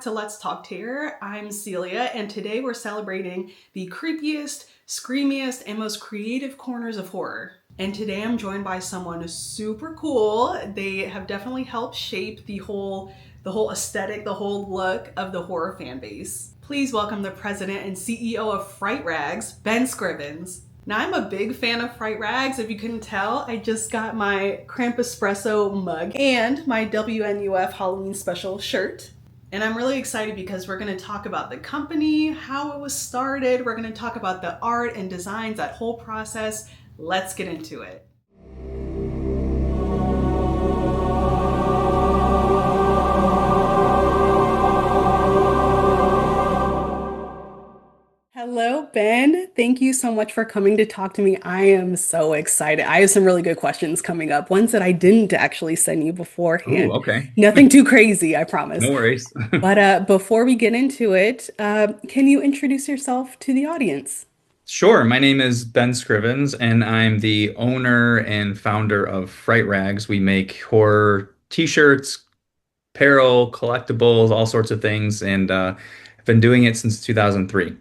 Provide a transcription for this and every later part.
back to Let's Talk Terror. I'm Celia, and today we're celebrating the creepiest, screamiest, and most creative corners of horror. And today I'm joined by someone super cool. They have definitely helped shape the whole aesthetic, the whole look of the horror fan base. Please welcome the president and CEO of Fright-Rags, Ben Scrivens. Now, I'm a big fan of Fright-Rags. If you couldn't tell, I just got my Espresso mug and my WNUF Halloween special shirt. And I'm really excited because we're going to talk about the company, how it was started. We're going to talk about the art and designs, that whole process. Let's get into it. Hello, Ben. Thank you so much for coming to talk to me. I am so excited. I have some really good questions coming up, ones that I didn't actually send you Ooh, beforehand. okay. Nothing too crazy, I promise. No worries. But before we get into it, can you introduce yourself to the audience? Sure. My name is Ben Scrivens, and I'm the owner and founder of Fright-Rags. We make horror t-shirts, apparel, collectibles, all sorts of things, and I've been doing it since 2003.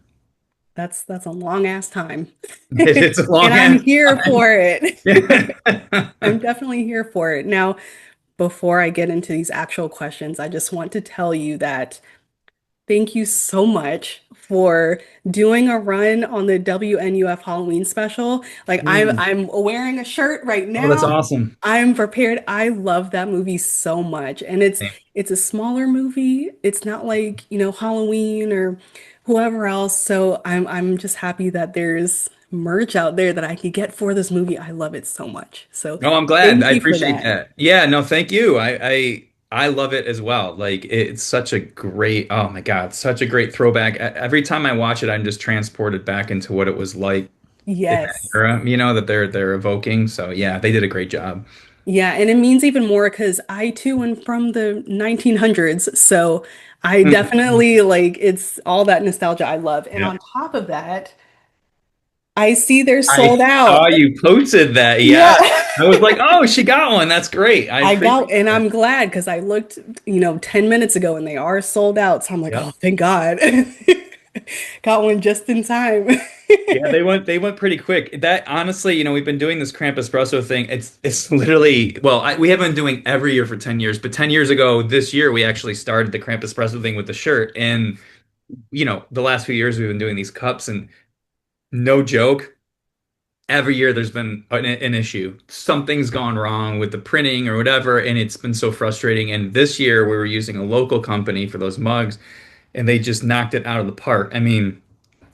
That's a long ass time. It's a And long I'm ass here time. for it. Yeah. I'm definitely here for it. Now, before I get into these actual questions, I just want to tell you that thank you so much for doing a run on the WNUF Halloween special. Like I'm Mm. I'm wearing a shirt right Oh, that's now. awesome. I'm prepared. I love that movie so much. And it's a smaller movie. It's not like, Halloween or whoever else. So I'm just happy that there's merch out there that I could get for this movie. I love it so much. So No, I'm glad. thank I you for appreciate that. that. Yeah, no, thank you. I love it as well. Like it's such a great, oh my God, such a great throwback. Every time I watch it, I'm just transported back into what it was like in that Yes. era, that they're evoking. So yeah, they did a great job. Yeah, and it means even more because I too am from the 1900s. So I definitely like it's all that nostalgia I love. And Yeah. on top of that, I see they're I sold saw out. you posted that. Yeah. Yeah. I was like, oh, she got one. That's great. I I got, appreciate and it. I'm glad because I looked, 10 minutes ago and they are sold out. So I'm like, oh, Yep. thank God. Got one just in time. Yeah, they went pretty quick. That honestly, we've been doing this Espresso thing. It's literally well, we have been doing every year for 10 years, but 10 years ago this year we actually started the Espresso thing with the shirt. And the last few years we've been doing these cups and no joke, every year there's been an issue. Something's gone wrong with the printing or whatever, and it's been so frustrating. And this year we were using a local company for those mugs and they just knocked it out of the park. I mean,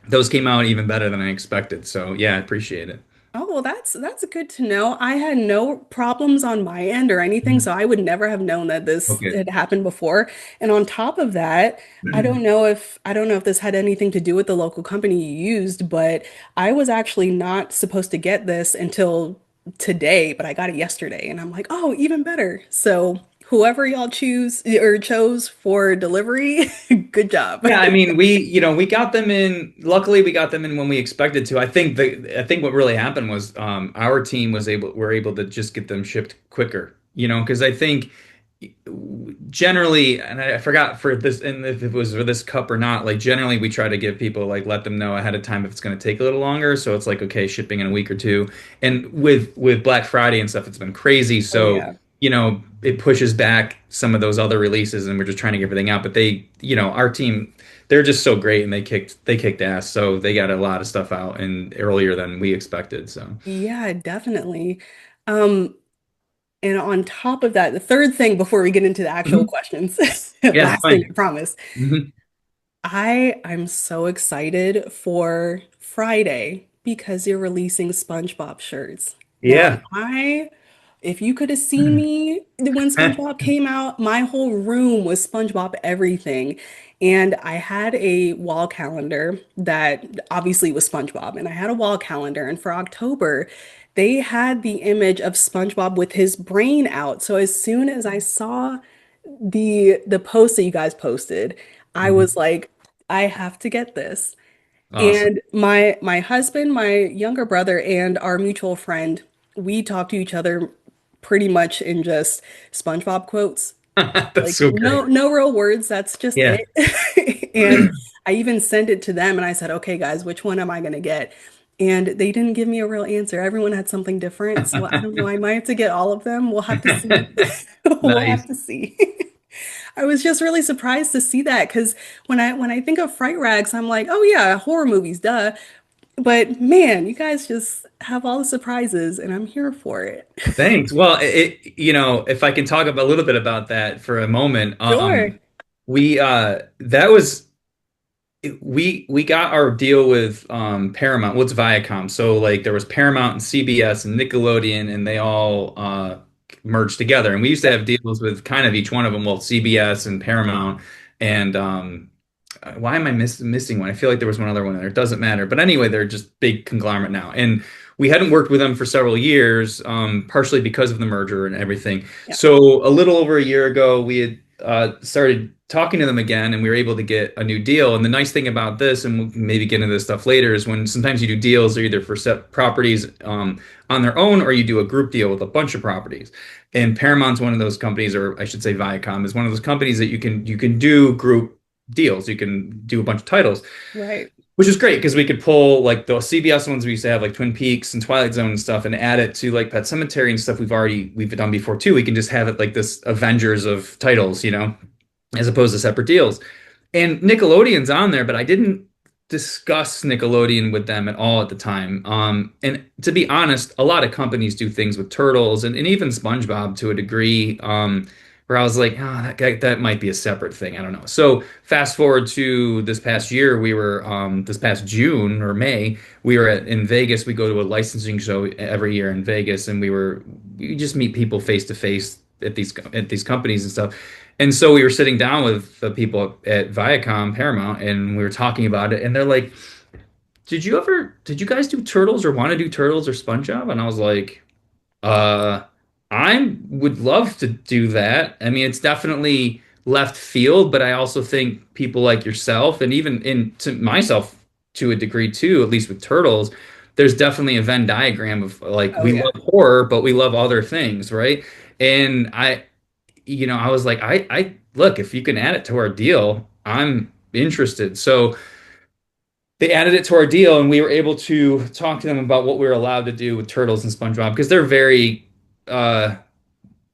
those came out even better than I expected. So yeah, I appreciate it. Oh, well, that's good to know. I had no problems on my end or anything, so I would never have known that this Okay. had happened before. And on top of that, I don't know if this had anything to do with the local company you used, but I was actually not supposed to get this until today, but I got it yesterday, and I'm like, oh, even better. So whoever y'all choose or chose for delivery, good job. Yeah, I mean, we got them in. Luckily, we got them in when we expected to. I think what really happened was our team were able to just get them shipped quicker. Because I think generally, and I forgot for this, and if it was for this cup or not, like generally we try to give people like let them know ahead of time if it's going to take a little longer. So it's like okay, shipping in a week or two. And with Black Friday and stuff, it's been crazy. Oh So yeah. it pushes back some of those other releases, and we're just trying to get everything out. But our team, they're just so great, and they kicked ass. So they got a lot of stuff out and earlier than we expected. So. Yeah, definitely. Um, And on top of that, the third thing before we get into the actual Mhm. questions, Yeah, last thing I fine. promise, Mhm. I'm so excited for Friday because you're releasing SpongeBob shirts. Now, Yeah. if you could have seen me when SpongeBob came out, my whole room was SpongeBob everything. And I had a wall calendar that obviously was SpongeBob, and I had a wall calendar, and for October, they had the image of SpongeBob with his brain out. So as soon as I saw the post that you guys posted, I Mhm. was like, I have to get this. Awesome. And my husband, my younger brother, and our mutual friend, we talk to each other pretty much in just SpongeBob quotes. That's Like so no, great. no real words. That's just Yeah. it. And I even sent it to them and I said, okay, guys, which one am I going to get? And they didn't give me a real answer. Everyone had something different. So I don't know. I might have to get all of them. We'll have to see. We'll have Nice. to see. I was just really surprised to see that because when I think of Fright-Rags, I'm like, oh yeah, horror movies, duh. But man, you guys just have all the surprises and I'm here for it. Thanks. Well, if I can talk a little bit about that for a moment, Sure. we that was we got our deal with Paramount. Well, it's Viacom. So like there was Paramount and CBS and Nickelodeon, and they all merged together. And we used to have deals with kind of each one of them. Well, CBS and Paramount, and why am I missing one? I feel like there was one other one there. It doesn't matter. But anyway, they're just big conglomerate now. And we hadn't worked with them for several years, partially because of the merger and everything. Yeah. So a little over a year ago, we had started talking to them again, and we were able to get a new deal. And the nice thing about this, and we'll maybe get into this stuff later, is when sometimes you do deals, they're either for set properties on their own, or you do a group deal with a bunch of properties. And Paramount's one of those companies, or I should say Viacom is one of those companies that you can do group deals. You can do a bunch of titles, Right. which is great because we could pull like the CBS ones we used to have, like Twin Peaks and Twilight Zone and stuff, and add it to like Pet Cemetery and stuff we've done before too. We can just have it like this Avengers of titles, as opposed to separate deals. And Nickelodeon's on there, but I didn't discuss Nickelodeon with them at all at the time. And to be honest, a lot of companies do things with Turtles and even SpongeBob to a degree, where I was like, that might be a separate thing. I don't know. So fast forward to this past year, this past June or May, we were in Vegas. We go to a licensing show every year in Vegas, and we just meet people face to face at these companies and stuff. And so we were sitting down with the people at Viacom Paramount, and we were talking about it, and they're like, did you guys do Turtles or want to do Turtles or SpongeBob? And I was like, uh, I would love to do that. I mean, it's definitely left field, but I also think people like yourself, and even to myself to a degree too, at least with Turtles, there's definitely a Venn diagram of like Oh we yeah. love horror, but we love other things, right? And I was like, I look, if you can add it to our deal, I'm interested. So they added it to our deal, and we were able to talk to them about what we were allowed to do with Turtles and SpongeBob because uh,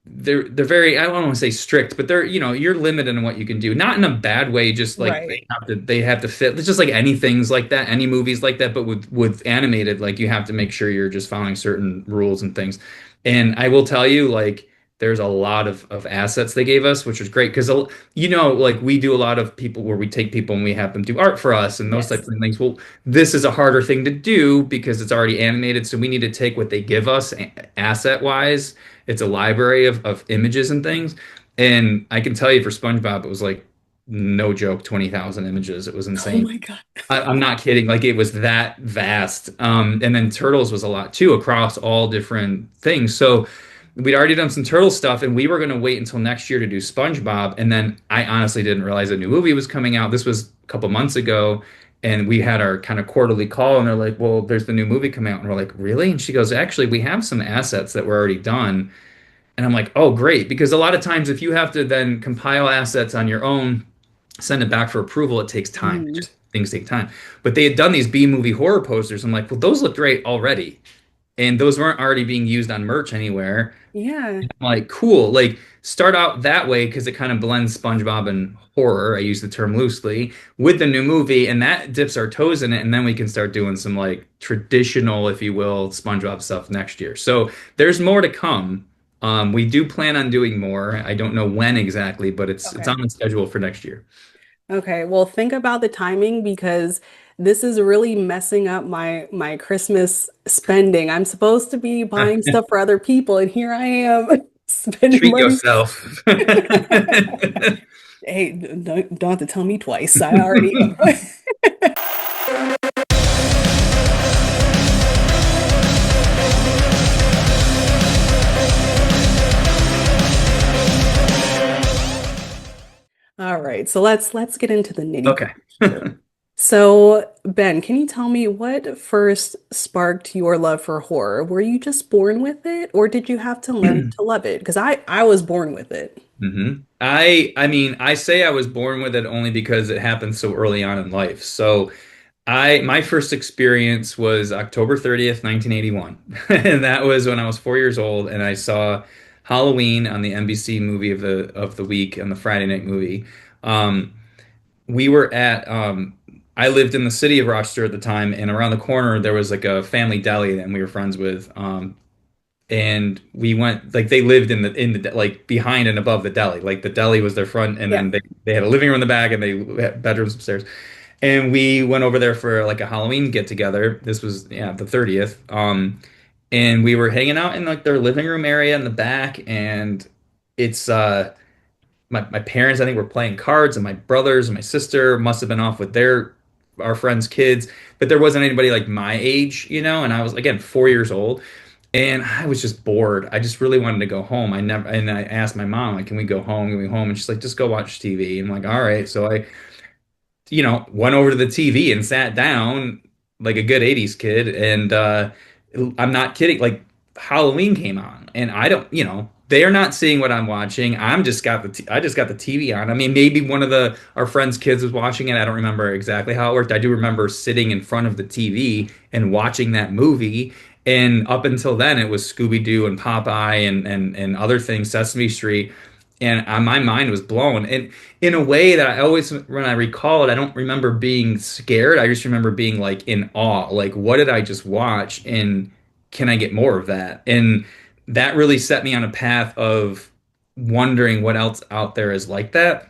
they're very, I don't want to say strict, but you're limited in what you can do. Not in a bad way, just like Right. they have to fit. It's just like any things like that, any movies like that, but with animated, like you have to make sure you're just following certain rules and things. And I will tell you, like, there's a lot of assets they gave us, which was great because like we do a lot of people where we take people and we have them do art for us and those types Yes. of things. Well, this is a harder thing to do because it's already animated, so we need to take what they give us asset wise. It's a library of images and things. And I can tell you for SpongeBob, it was like no joke, 20,000 images. It was Oh insane. my God. I'm not kidding. Like it was that vast. And then Turtles was a lot too across all different things. So we'd already done some Turtle stuff, and we were going to wait until next year to do SpongeBob. And then I honestly didn't realize a new movie was coming out. This was a couple months ago. And we had our kind of quarterly call, and they're like, well, there's the new movie coming out. And we're like, really? And she goes, actually, we have some assets that were already done. And I'm like, oh, great. Because a lot of times, if you have to then compile assets on your own, send it back for approval, it takes time. Mhm. Things take time. But they had done these B movie horror posters. I'm like, well, those look great already. And those weren't already being used on merch anywhere. Yeah. I'm like, cool. Like, start out that way because it kind of blends SpongeBob and horror. I use the term loosely with the new movie, and that dips our toes in it. And then we can start doing some like traditional, if you will, SpongeBob stuff next year. So there's more to come. We do plan on doing more. I don't know when exactly, but it's Okay. on the schedule for next year. Okay. Well, think about the timing because this is really messing up my Christmas spending. I'm supposed to be buying stuff for other people, and here I am spending Treat money. yourself. Hey, don't have to tell me twice. I already am. All right, so let's get into the Okay. nitty-gritty here. So, Ben, can you tell me what first sparked your love for horror? Were you just born with it, or did you have to learn to love it? Because I was born with it. I mean, I say I was born with it only because it happened so early on in life. So I my first experience was October 30th, 1981. And that was when I was 4 years old and I saw Halloween on the NBC movie of the week on the Friday night movie. Um, we were at I lived in the city of Rochester at the time, and around the corner there was like a family deli that we were friends with. And we went like they lived in the like behind and above the deli. Like the deli was their front, and Yeah. then they had a living room in the back, and they had bedrooms upstairs. And we went over there for like a Halloween get together. This was the 30th. And we were hanging out in like their living room area in the back, and it's my parents I think were playing cards, and my brothers and my sister must have been off with their our friends' kids, but there wasn't anybody like my age, and I was again 4 years old. And I was just bored. I just really wanted to go home. I asked my mom, like, can we go home? Can we go home? And she's like, just go watch TV. And I'm like, all right. So I, went over to the TV and sat down like a good 80s kid. And I'm not kidding. Like Halloween came on and I don't, they are not seeing what I'm watching. I just got the TV on. I mean, maybe one of our friends' kids was watching it. I don't remember exactly how it worked. I do remember sitting in front of the TV and watching that movie. And up until then, it was Scooby-Doo and Popeye and other things, Sesame Street. And my mind was blown. And in a way that I always, when I recall it, I don't remember being scared. I just remember being like in awe. Like, what did I just watch? And can I get more of that? And that really set me on a path of wondering what else out there is like that.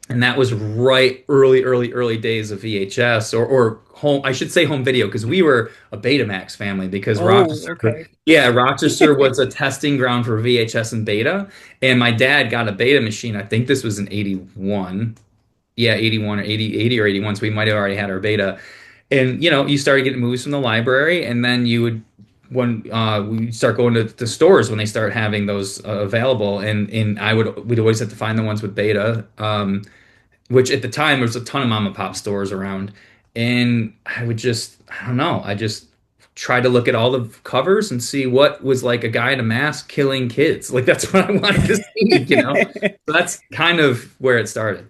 And that was right early days of VHS or home, I should say home video, because we were a Betamax family because Oh, Rochester, okay. yeah, Rochester was a testing ground for VHS and Beta. And my dad got a Beta machine. I think this was in 81. Yeah, 81 or 80 or 81. So we might have already had our Beta. And you started getting movies from the library, and then you would when we start going to the stores when they start having those available, and we'd always have to find the ones with Beta. Which at the time there was a ton of mom and pop stores around. And I don't know, I just tried to look at all the covers and see what was like a guy in a mask killing kids. Like that's what I wanted to see. So that's kind of where it started.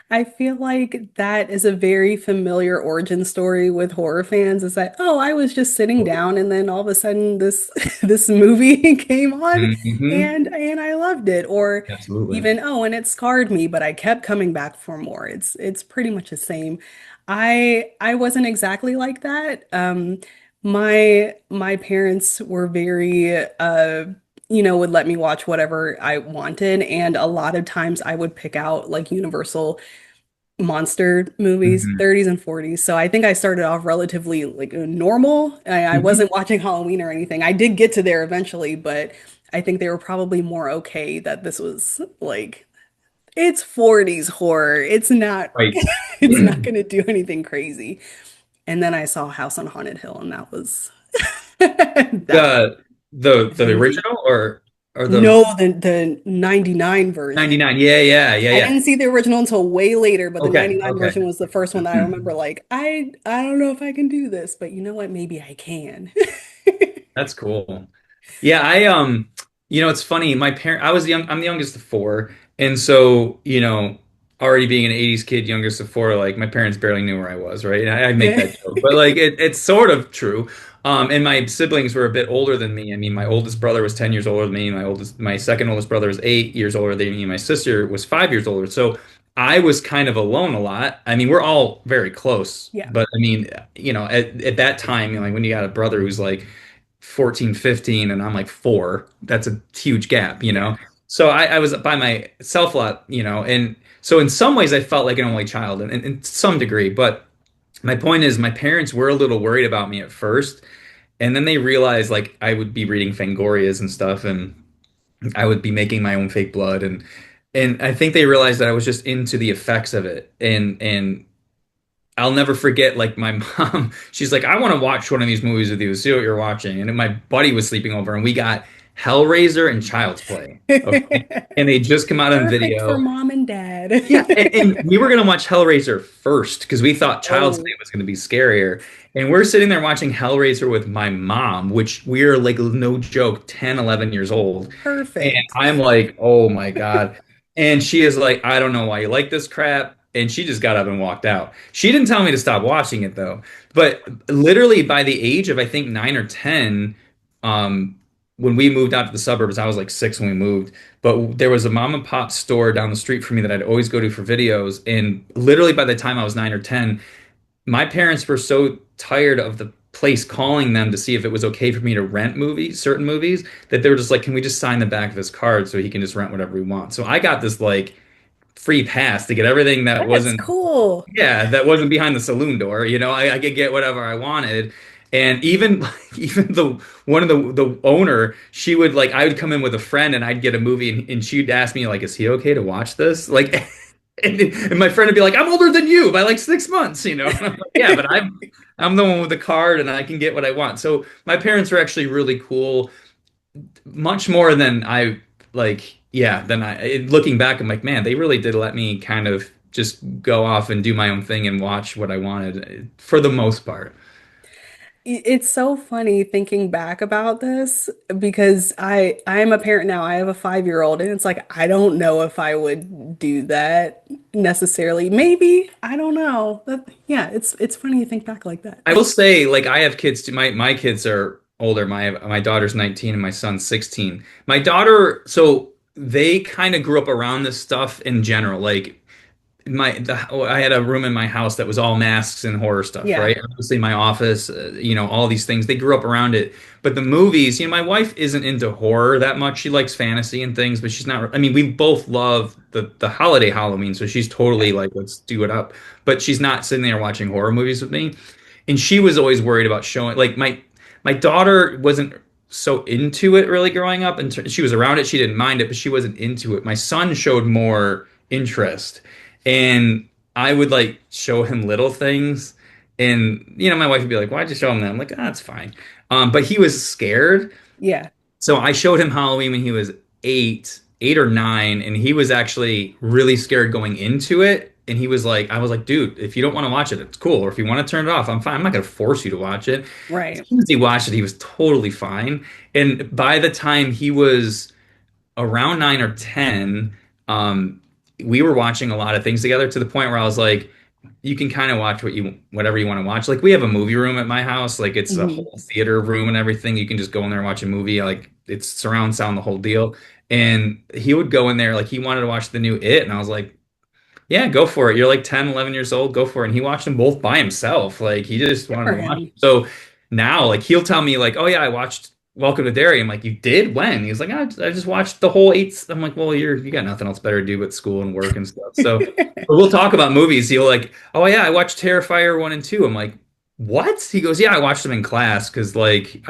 I feel like that is a very familiar origin story with horror fans. Is that, oh, I was just sitting down and then all of a sudden this this movie came on Hmm. and I loved it. Or Absolutely. even, oh, and it scarred me, but I kept coming back for more. It's pretty much the same. I wasn't exactly like that. My parents were very would let me watch whatever I wanted, and a lot of times I would pick out like Universal monster movies, Hmm. 30s and 40s. So I think I started off relatively like normal. I Hmm. wasn't watching Halloween or anything. I did get to there eventually, but I think they were probably more okay that this was like it's 40s horror. It's not Right. it's not gonna do anything crazy. And then I saw House on Haunted Hill and that was that The the doozy. original or the No, the 99 version. 99. Yeah, yeah, yeah, I yeah. didn't see the original until way later, but the Okay, 99 okay. version was the first one that I remember like, I don't know if I can do this, but you know what? Maybe I can. That's cool. Yeah, it's funny. I'm the youngest of four, and so already being an '80s kid, youngest of four, like my parents barely knew where I was, right? And I make that joke, but like it's sort of true. And my siblings were a bit older than me. I mean, my oldest brother was 10 years older than me. My second oldest brother was 8 years older than me. My sister was 5 years older. So I was kind of alone a lot. I mean, we're all very close, Yeah, but I mean, at that time, like when you got a brother who's like 14, 15, and I'm like four. That's a huge gap. yeah. So I was by myself a lot, and so in some ways I felt like an only child in some degree. But my point is, my parents were a little worried about me at first, and then they realized like I would be reading Fangorias and stuff, and I would be making my own fake blood, and I think they realized that I was just into the effects of it, and I'll never forget, like my mom, she's like, I want to watch one of these movies with you, see what you're watching. And my buddy was sleeping over, and we got Hellraiser and Child's Play. Okay. And they just come out on Perfect for video. mom and dad. Yeah, and we were gonna watch Hellraiser first because we thought Child's Play Oh, was gonna be scarier. And we're sitting there watching Hellraiser with my mom, which we're like no joke, 10, 11 years old. And perfect. I'm like, oh my God. And she is like, I don't know why you like this crap. And she just got up and walked out. She didn't tell me to stop watching it though. But literally by the age of I think 9 or 10, um, when we moved out to the suburbs, I was like 6 when we moved. But there was a mom and pop store down the street from me that I'd always go to for videos. And literally by the time I was 9 or 10, my parents were so tired of the place calling them to see if it was okay for me to rent movies, certain movies, that they were just like, can we just sign the back of his card so he can just rent whatever we want? So I got this like free pass to get everything that That's wasn't, cool. yeah, that wasn't behind the saloon door. I could get whatever I wanted. And even even the one of the owner, she would like I would come in with a friend and I'd get a movie and she'd ask me like, is he okay to watch this? Like and my friend would be like, I'm older than you by like 6 months, you know? And I'm like, yeah, but I'm the one with the card and I can get what I want. So my parents were actually really cool, much more than I like, yeah, than looking back, I'm like, man, they really did let me kind of just go off and do my own thing and watch what I wanted for the most part. It's so funny thinking back about this because I am a parent now. I have a 5-year-old and it's like I don't know if I would do that necessarily. Maybe, I don't know. Yeah, it's funny to think back like that. I will say, like, I have kids too. My kids are older. My daughter's 19 and my son's 16. My daughter, so they kind of grew up around this stuff in general. Like I had a room in my house that was all masks and horror stuff, Yeah. right? Obviously, my office, all these things. They grew up around it. But the movies, my wife isn't into horror that much. She likes fantasy and things, but she's not. I mean, we both love the holiday Halloween, so she's totally like, let's do it up. But she's not sitting there watching horror movies with me. And she was always worried about showing like my daughter wasn't so into it really growing up, and she was around it, she didn't mind it, but she wasn't into it. My son showed more interest, and I would like show him little things, and my wife would be like, why'd you show him that? I'm like, ah, it's fine. But he was scared, Yeah. so I showed him Halloween when he was 8 or 9, and he was actually really scared going into it. And he was like, I was like, dude, if you don't want to watch it, it's cool. Or if you want to turn it off, I'm fine. I'm not going to force you to watch it. As Right. soon as he watched it, he was totally fine. And by the time he was around 9 or 10, um, we were watching a lot of things together to the point where I was like, you can kind of watch whatever you want to watch. Like we have a movie room at my house, like it's a Mhm. whole theater room and everything. You can just go in there and watch a movie. Like it's surround sound, the whole deal. And he would go in there, like he wanted to watch the new It, and I was like, yeah, go for it. You're like 10, 11 years old. Go for it. And he watched them both by himself. Like he just Good wanted for to watch. him. So now, like he'll tell me, like, oh yeah, I watched Welcome to Derry. I'm like, you did? When? He's like, I just watched the whole eight. I'm like, well, you got nothing else better to do but school and work and stuff. So we'll talk about movies. He'll like, oh yeah, I watched Terrifier 1 and 2. I'm like, what? He goes, yeah, I watched them in class because like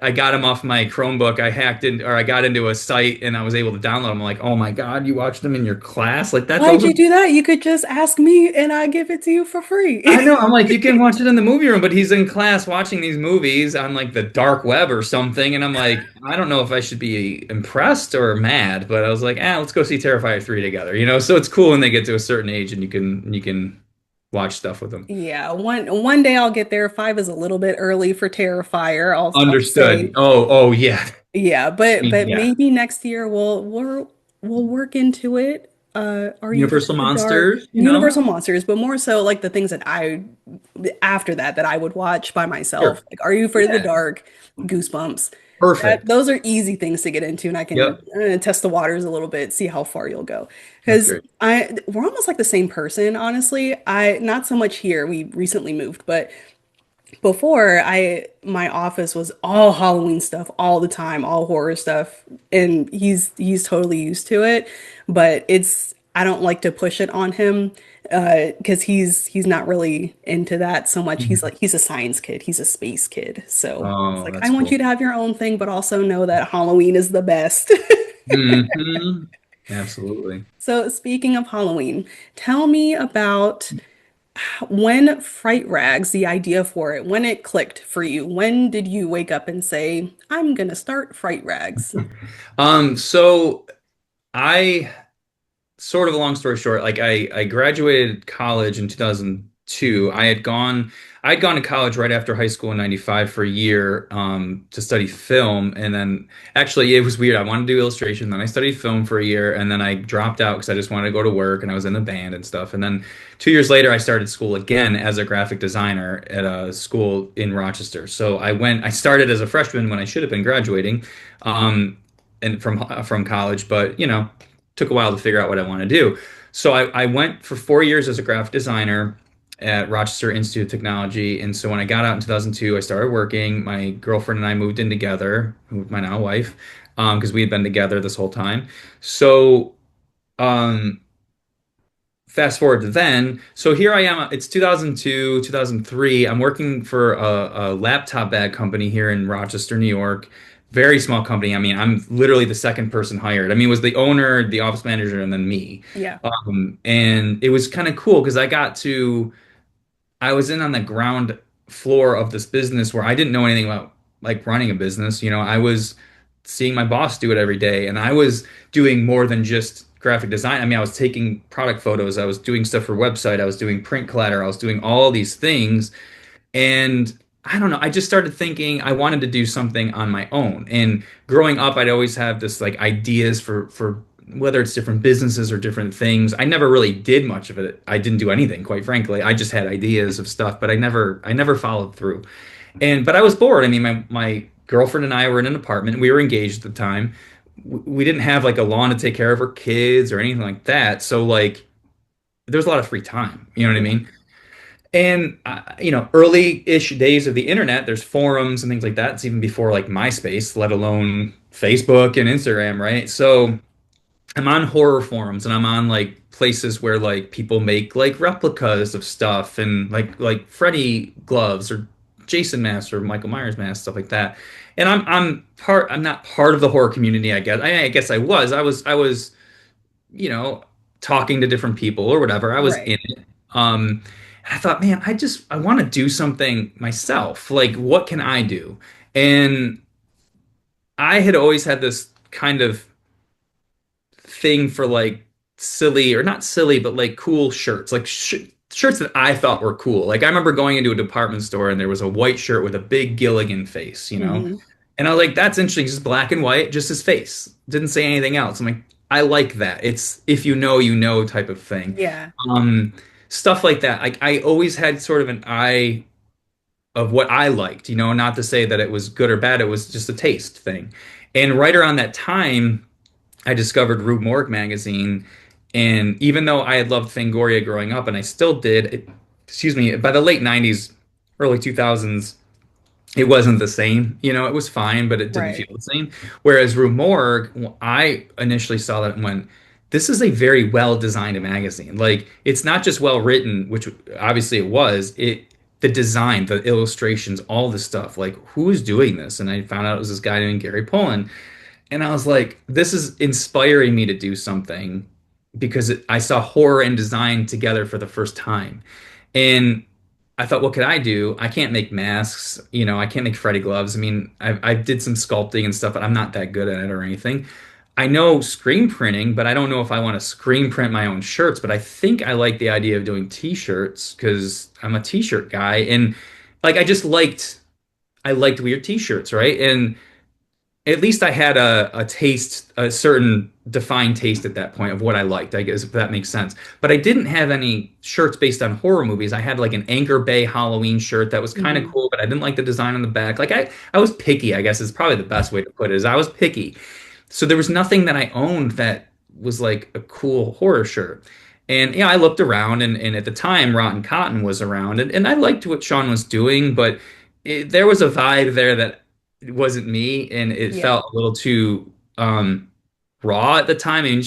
I got him off my Chromebook. I hacked in, or I got into a site and I was able to download them. I'm like, oh my God, you watched them in your class? Like that, Why'd those are, you do that? You could just ask me and I give it to you for free. I know. I'm like, you can watch it in the movie room, but he's in class watching these movies on like the dark web or something. And I'm like, I don't know if I should be impressed or mad, but I was like, let's go see Terrifier 3 together, So it's cool when they get to a certain age and you can watch stuff with them. Yeah, one day I'll get there. 5 is a little bit early for Terrifier, I'll Understood. say. Oh, yeah. Yeah, I but mean, but yeah. maybe next year we'll work into it. Are you afraid Universal of the dark? Monsters. Universal Monsters, but more so like the things that I after that I would watch by myself. Sure. Like Are You Afraid of the Yeah. Dark? Goosebumps. Perfect. Those are easy things to get into, and I can Yep. test the waters a little bit, see how far you'll go. That's Because great. we're almost like the same person, honestly. I not so much here. We recently moved, but before my office was all Halloween stuff all the time, all horror stuff, and he's totally used to it, but it's I don't like to push it on him because he's not really into that so much. He's Mhm. like he's a science kid, he's a space kid. So it's Oh, like I that's want you cool. to have your own thing, but also know that Halloween is the best. Hmm. Absolutely. So speaking of Halloween, tell me about When Fright-Rags, the idea for it, when it clicked for you, when did you wake up and say, I'm gonna start Fright-Rags? So I sort of a long story short, like I graduated college in 2002. I'd gone to college right after high school in 95 for a year to study film. And then actually it was weird. I wanted to do illustration. Then I studied film for a year and then I dropped out because I just wanted to go to work and I was in a band and stuff. And then 2 years later, I started school again as a graphic designer at a school in Rochester. So I started as a freshman when I should have been graduating. And from college, but took a while to figure out what I want to do. So I went for 4 years as a graphic designer at Rochester Institute of Technology. And so when I got out in 2002, I started working. My girlfriend and I moved in together, my now wife, because we had been together this whole time. So um, fast forward to then. So here I am. It's 2002, 2003. I'm working for a laptop bag company here in Rochester, New York. Very small company. I mean, I'm literally the second person hired. I mean, it was the owner, the office manager, and then me. Yeah. And it was kind of cool because I was in on the ground floor of this business where I didn't know anything about like running a business. I was seeing my boss do it every day, and I was doing more than just graphic design. I mean, I was taking product photos, I was doing stuff for website, I was doing print collateral, I was doing all these things. And I don't know, I just started thinking I wanted to do something on my own. And growing up, I'd always have this like ideas for whether it's different businesses or different things. I never really did much of it. I didn't do anything, quite frankly. I just had ideas of stuff, but I never followed through. But I was bored. I mean, my girlfriend and I were in an apartment. We were engaged at the time. We didn't have like a lawn to take care of our kids or anything like that. So like there was a lot of free time. You know what I Yeah. mean? And early-ish days of the internet, there's forums and things like that. It's even before like MySpace, let alone Facebook and Instagram, right? So I'm on horror forums and I'm on like places where like people make like replicas of stuff and like Freddy gloves or Jason masks or Michael Myers masks, stuff like that. And I'm not part of the horror community, I guess. I guess I was, you know, talking to different people or whatever. I was Right. in it. And I thought, man, I want to do something myself. Like, what can I do? And I had always had this kind of thing for like silly or not silly, but like cool shirts, like shirts that I thought were cool. Like I remember going into a department store and there was a white shirt with a big Gilligan face. Hmm. And I was like, that's interesting, just black and white, just his face. Didn't say anything else. I'm like, I like that. It's if you know type of thing. Yeah. Um, Stuff like that. Like I always had sort of an eye of what I liked, not to say that it was good or bad, it was just a taste thing. And right around that time, I discovered Rue Morgue magazine. And even though I had loved Fangoria growing up, and I still did, excuse me, by the late 90s, early 2000s, it wasn't the same. It was fine, but it didn't feel Right. the same. Whereas Rue Morgue, I initially saw that and went, this is a very well designed magazine. Like, it's not just well written, which obviously it was, the design, the illustrations, all the stuff. Like, who is doing this? And I found out it was this guy named Gary Pullen. And I was like, this is inspiring me to do something because I saw horror and design together for the first time. And I thought, what could I do? I can't make masks, I can't make Freddy gloves. I mean, I did some sculpting and stuff, but I'm not that good at it or anything. I know screen printing, but I don't know if I want to screen print my own shirts. But I think I like the idea of doing t-shirts because I'm a t-shirt guy. And like, I liked weird t-shirts, right? And at least I had a taste, a certain defined taste at that point of what I liked, I guess, if that makes sense. But I didn't have any shirts based on horror movies. I had like an Anchor Bay Halloween shirt that was kind of Hmm. cool, but I didn't like the design on the back. Like I was picky, I guess is probably the best way to put it, is I was picky. So there was nothing that I owned that was like a cool horror shirt. And I looked around and at the time Rotten Cotton was around and I liked what Sean was doing, but there was a vibe there that it wasn't me and it Yeah. felt a little too raw at the time. I mean,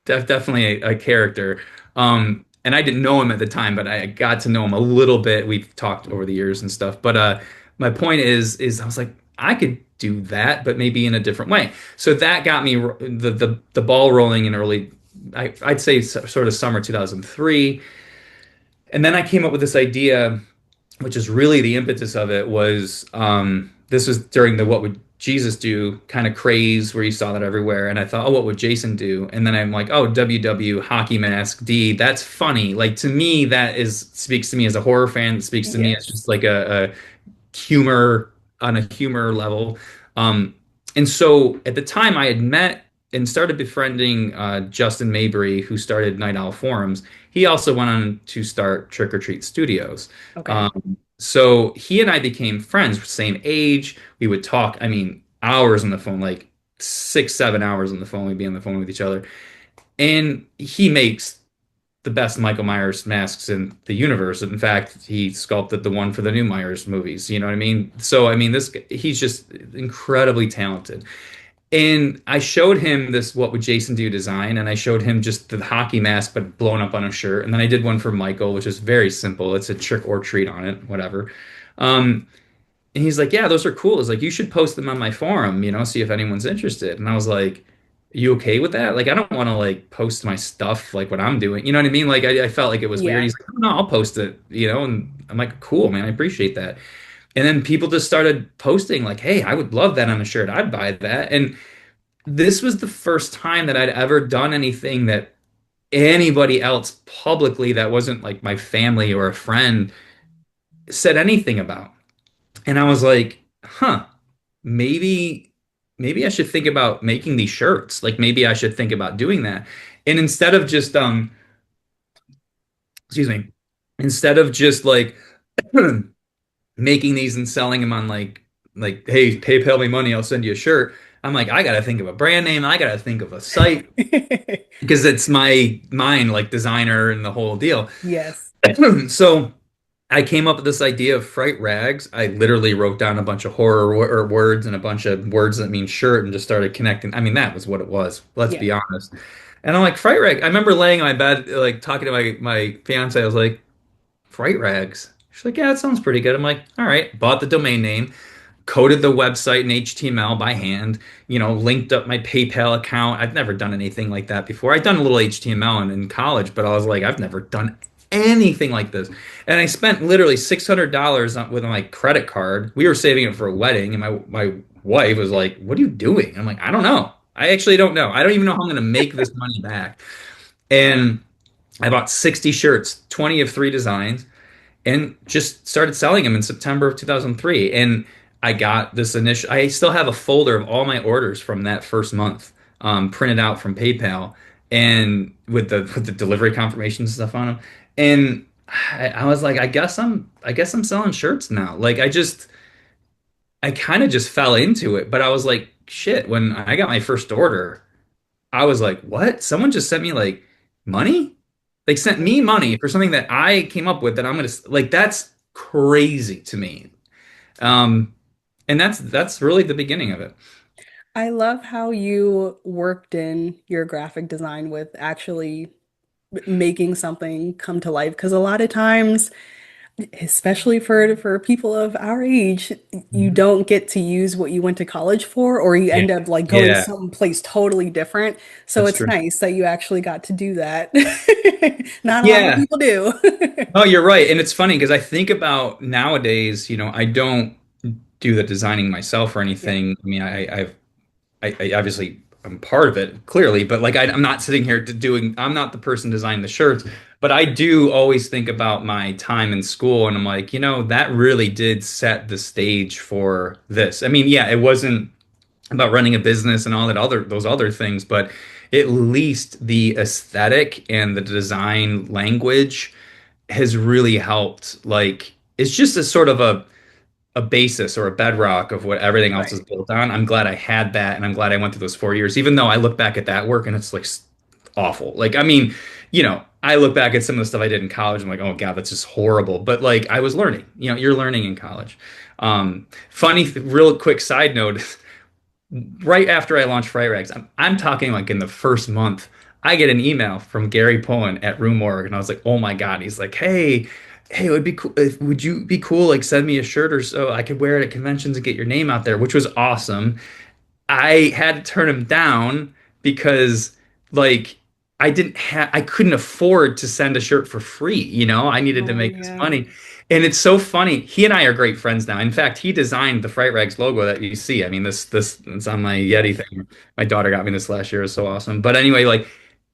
definitely a character. And I didn't know him at the time, but I got to know him a little bit. We've talked over the years and stuff. But my point is I was like, I could do that, but maybe in a different way. So that got me the ball rolling in I'd say sort of summer 2003. And then I came up with this idea, which is really the impetus of it was this was during the what would Jesus do kind of craze where you saw that everywhere. And I thought, oh, what would Jason do? And then I'm like, oh, WW hockey mask D. That's funny. Like to me, that is speaks to me as a horror fan. It speaks to me as Yes. just like a humor on a humor level. Um, and so at the time, I had met and started befriending Justin Mabry, who started Night Owl Forums. He also went on to start Trick or Treat Studios. Okay. So he and I became friends, same age. We would talk, I mean, hours on the phone, like 6, 7 hours on the phone. We'd be on the phone with each other. And he makes the best Michael Myers masks in the universe. In fact, he sculpted the one for the new Myers movies. You know what I mean? So, I mean, he's just incredibly talented. And I showed him this what would Jason do design, and I showed him just the hockey mask but blown up on a shirt. And then I did one for Michael, which is very simple. It's a trick or treat on it, whatever. Um, and he's like, "Yeah, those are cool." It's like you should post them on my forum, see if anyone's interested. And I was like, "You okay with that? Like, I don't want to like post my stuff like what I'm doing. You know what I mean? Like, I felt like it was weird." Yeah. He's like, "Oh, no, I'll post it." And I'm like, "Cool, man. I appreciate that." And then people just started posting like, "Hey, I would love that on a shirt. I'd buy that." And this was the first time that I'd ever done anything that anybody else publicly that wasn't like my family or a friend said anything about. And I was like, huh, maybe I should think about making these shirts. Like maybe I should think about doing that. And instead of just excuse me, instead of just like making these and selling them on like hey, PayPal me money, I'll send you a shirt. I'm like, I gotta think of a brand name, I gotta think of a site because it's my mind like designer and the whole deal. Yes. So I came up with this idea of Fright-Rags. I literally wrote down a bunch of horror or words and a bunch of words that mean shirt and just started connecting. I mean, that was what it was. Let's Yeah. be honest. And I'm like, Fright-Rag. I remember laying on my bed, like talking to my fiance. I was like, Fright-Rags. She's like, yeah, that sounds pretty good. I'm like, all right. Bought the domain name, coded the website in HTML by hand, linked up my PayPal account. I've never done anything like that before. I'd done a little HTML in college, but I was like, I've never done anything like this. And I spent literally $600 with my credit card. We were saving it for a wedding, and my wife was like, "What are you doing?" I'm like, "I don't know. I actually don't know. I don't even know how I'm going to make this money back." And I bought 60 shirts, 20 of 3 designs, and just started selling them in September of 2003. And I got this initial, I still have a folder of all my orders from that first month, printed out from PayPal and with the delivery confirmation stuff on them. And I was like, I guess I'm selling shirts now. Like I kind of just fell into it, but I was like, shit, when I got my first order, I was like, what? Someone just sent me like money? Like sent me money for something that I came up with that I'm gonna like that's crazy to me. Um, and that's really the beginning of it. I love how you worked in your graphic design with actually making something come to life. Because a lot of times, especially for people of our age, you Mhm. don't get to use what you went to college for, or you Yeah. end up like going Yeah, someplace totally different. So that's it's true. nice that you actually got to do that. Not a lot of Yeah. people do. Oh, you're right. And it's funny because I think about nowadays, I don't do the designing myself or Yeah, anything. I mean, I obviously I'm part of it clearly, but like I'm not sitting here doing. I'm not the person designing the shirts, but I do always think about my time in school, and I'm like, that really did set the stage for this. I mean, yeah, it wasn't about running a business and all that other those other things, but at least the aesthetic and the design language has really helped. Like, it's just a sort of a basis or a bedrock of what everything else is right. built on. I'm glad I had that, and I'm glad I went through those 4 years, even though I look back at that work and it's like awful. Like, I mean, I look back at some of the stuff I did in college. I'm like, oh God, that's just horrible. But like, I was learning. You're learning in college. Real quick side note. Right after I launched Fright-Rags, I'm talking like in the first month, I get an email from Gary Pullen at Room.org, and I was like, oh my God. He's like, hey, it would be cool. Would you be cool? Like, send me a shirt or so I could wear it at conventions and get your name out there, which was awesome. I had to turn him down because, like, I couldn't afford to send a shirt for free, you know. I needed to Oh, make this yeah. money. And it's so funny. He and I are great friends now. In fact, he designed the Fright-Rags logo that you see. I mean, this it's on my Yeti Yes. thing. My daughter got me this last year. It was so awesome. But anyway, like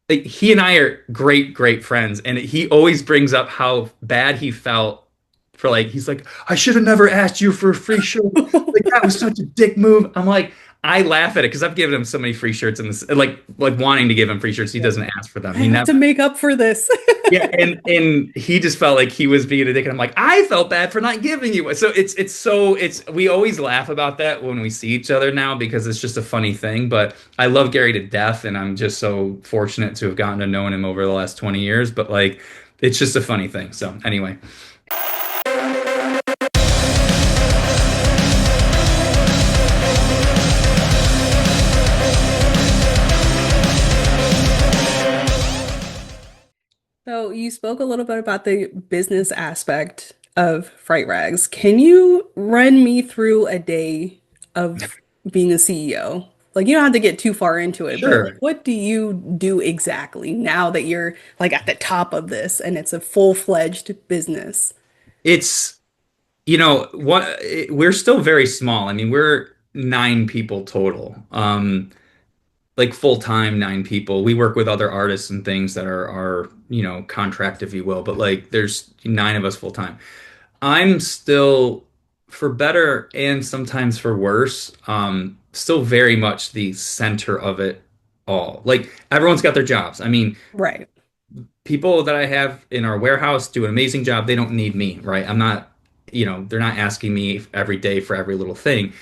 he and I are great friends. And he always brings up how bad he felt for like he's like, I should have never asked you for a free shirt. Like that was such a dick move. I'm like, I laugh at it because I've given him so many free shirts in this, like wanting to give him free shirts. He Yeah. doesn't ask for them. I He have never. to make up for this. Yeah, and he just felt like he was being a dick, and I'm like, I felt bad for not giving you one. So it's we always laugh about that when we see each other now because it's just a funny thing. But I love Gary to death, and I'm just so fortunate to have gotten to know him over the last 20 years. But like, it's just a funny thing. So anyway. So you spoke a little bit about the business aspect of Fright-Rags. Can you run me through a day of being a CEO? Like you don't have to get too far into it, but like Sure. what do you do exactly now that you're like at the top of this and it's a full-fledged business? It's we're still very small. I mean, we're 9 people total. Like full time 9 people. We work with other artists and things that are contract, if you will. But like, there's 9 of us full time. I'm still, for better and sometimes for worse, still very much the center of it all. Like everyone's got their jobs. I mean, Right. people that I have in our warehouse do an amazing job. They don't need me, right? I'm not, they're not asking me every day for every little thing.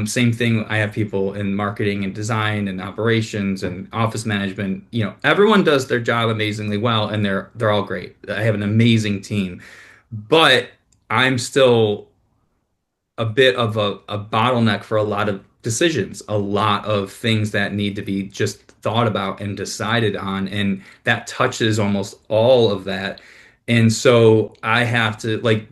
Same thing. I have people in marketing and design and operations and office management. Everyone does their job amazingly well, and they're all great. I have an amazing team, but I'm still a bit of a bottleneck for a lot of decisions, a lot of things that need to be just thought about and decided on. And that touches almost all of that. And so I have to, like,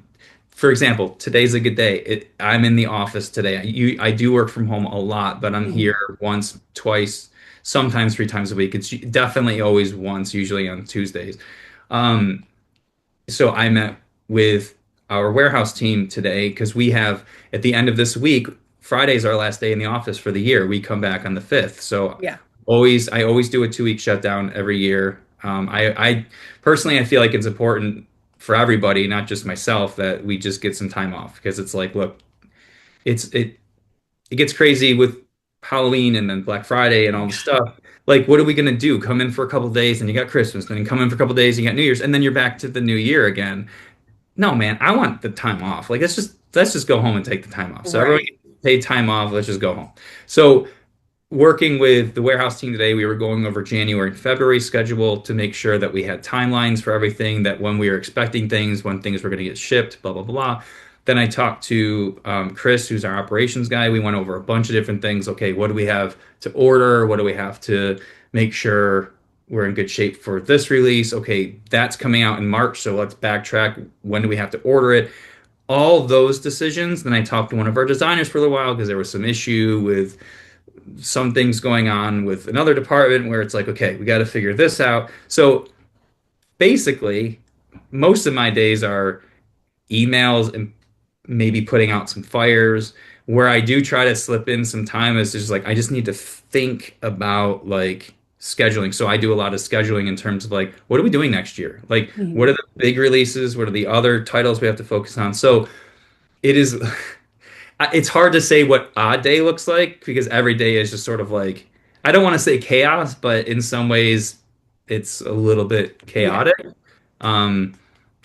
for example, today's a good day. I'm in the office today. I do work from home a lot, but I'm Mhm. here once, twice, sometimes 3 times a week. It's definitely always once, usually on Tuesdays. Um, so I met with our warehouse team today because we have at the end of this week, Friday's our last day in the office for the year. We come back on the 5th. So Yeah. I always do a 2 week shutdown every year. I personally I feel like it's important for everybody, not just myself, that we just get some time off because it's like, look, it's it gets crazy with Halloween and then Black Friday and all the stuff. Like, what are we gonna do? Come in for a couple of days, and you got Christmas, then you come in for a couple of days, you got New Year's, and then you're back to the new year again. No, man, I want the time off. Like, let's just go home and take the time off. So everyone Right. gets paid time off. Let's just go home. So working with the warehouse team today, we were going over January and February schedule to make sure that we had timelines for everything, that when we were expecting things, when things were going to get shipped, blah, blah, blah. Then I talked to Chris, who's our operations guy. We went over a bunch of different things. Okay, what do we have to order? What do we have to make sure we're in good shape for this release? Okay, that's coming out in March, so let's backtrack. When do we have to order it? All those decisions. Then I talked to one of our designers for a little while because there was some issue with some things going on with another department where it's like, okay, we got to figure this out. So basically, most of my days are emails and maybe putting out some fires. Where I do try to slip in some time is just like, I just need to think about like scheduling. So I do a lot of scheduling in terms of like, what are we doing next year? Like, what Mhm. are the big releases? What are the other titles we have to focus on? So it is it's hard to say what odd day looks like because every day is just sort of like, I don't want to say chaos, but in some ways it's a little bit Yeah. chaotic. Um,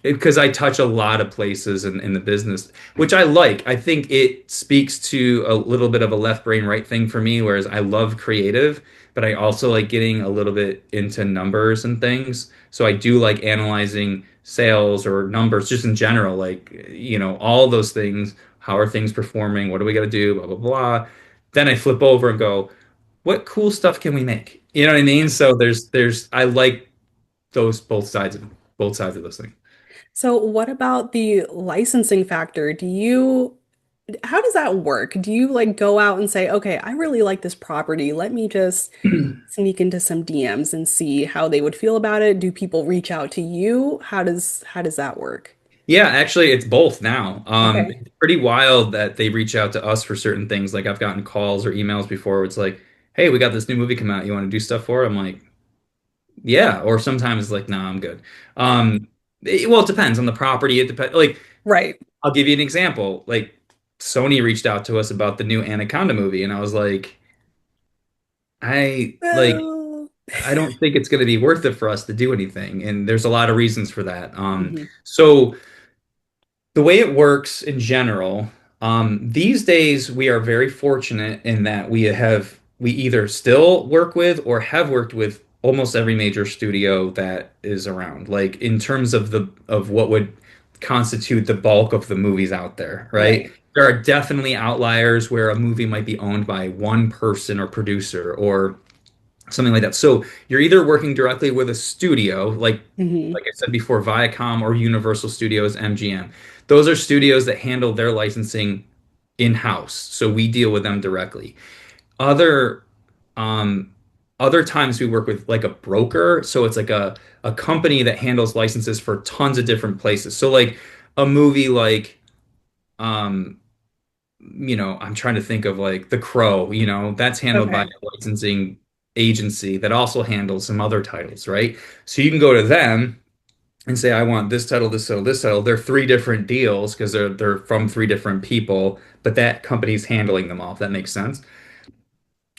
because I touch a lot of places in the business, which I like. I think it speaks to a little bit of a left brain, right thing for me, whereas I love creative, but I also like getting a little bit into numbers and things. So I do like analyzing sales or numbers just in general, like, all those things. How are things performing? What do we got to do? Blah, blah, blah. Then I flip over and go, what cool stuff can we make? You know what I mean? So I like those both sides of those things. So what about the licensing factor? Do you how does that work? Do you like go out and say, okay, I really like this property. Let me just sneak into some DMs and see how they would feel about it? Do people reach out to you? How does that work? Yeah, actually, it's both now. Okay. It's pretty wild that they reach out to us for certain things. Like I've gotten calls or emails before where it's like, "Hey, we got this new movie come out. You want to do stuff for it?" I'm like, "Yeah." Or sometimes it's like, "Nah, I'm good." Well, it depends on the property. It depends. Like, Right. I'll give you an example. Like, Sony reached out to us about the new Anaconda movie, and I was like, I like, Well, I don't think it's going to be worth it for us to do anything, and there's a lot of reasons for that. mhm. So. The way it works in general, these days we are very fortunate in that we either still work with or have worked with almost every major studio that is around. Like in terms of the of what would constitute the bulk of the movies out there, right? Right. There are definitely outliers where a movie might be owned by one person or producer or something like that. So you're either working directly with a studio, Hmm. like I said before, Viacom or Universal Studios, MGM. Those are studios that handle their licensing in-house. So we deal with them directly. Other um other times we work with like a broker. So it's like a company that handles licenses for tons of different places. So like a movie like um I'm trying to think of like The Crow, that's handled by a Okay. licensing agency that also handles some other titles, right? So you can go to them and say, I want this title, this title, this title. They're three different deals because they're from three different people, but that company's handling them all, if that makes sense.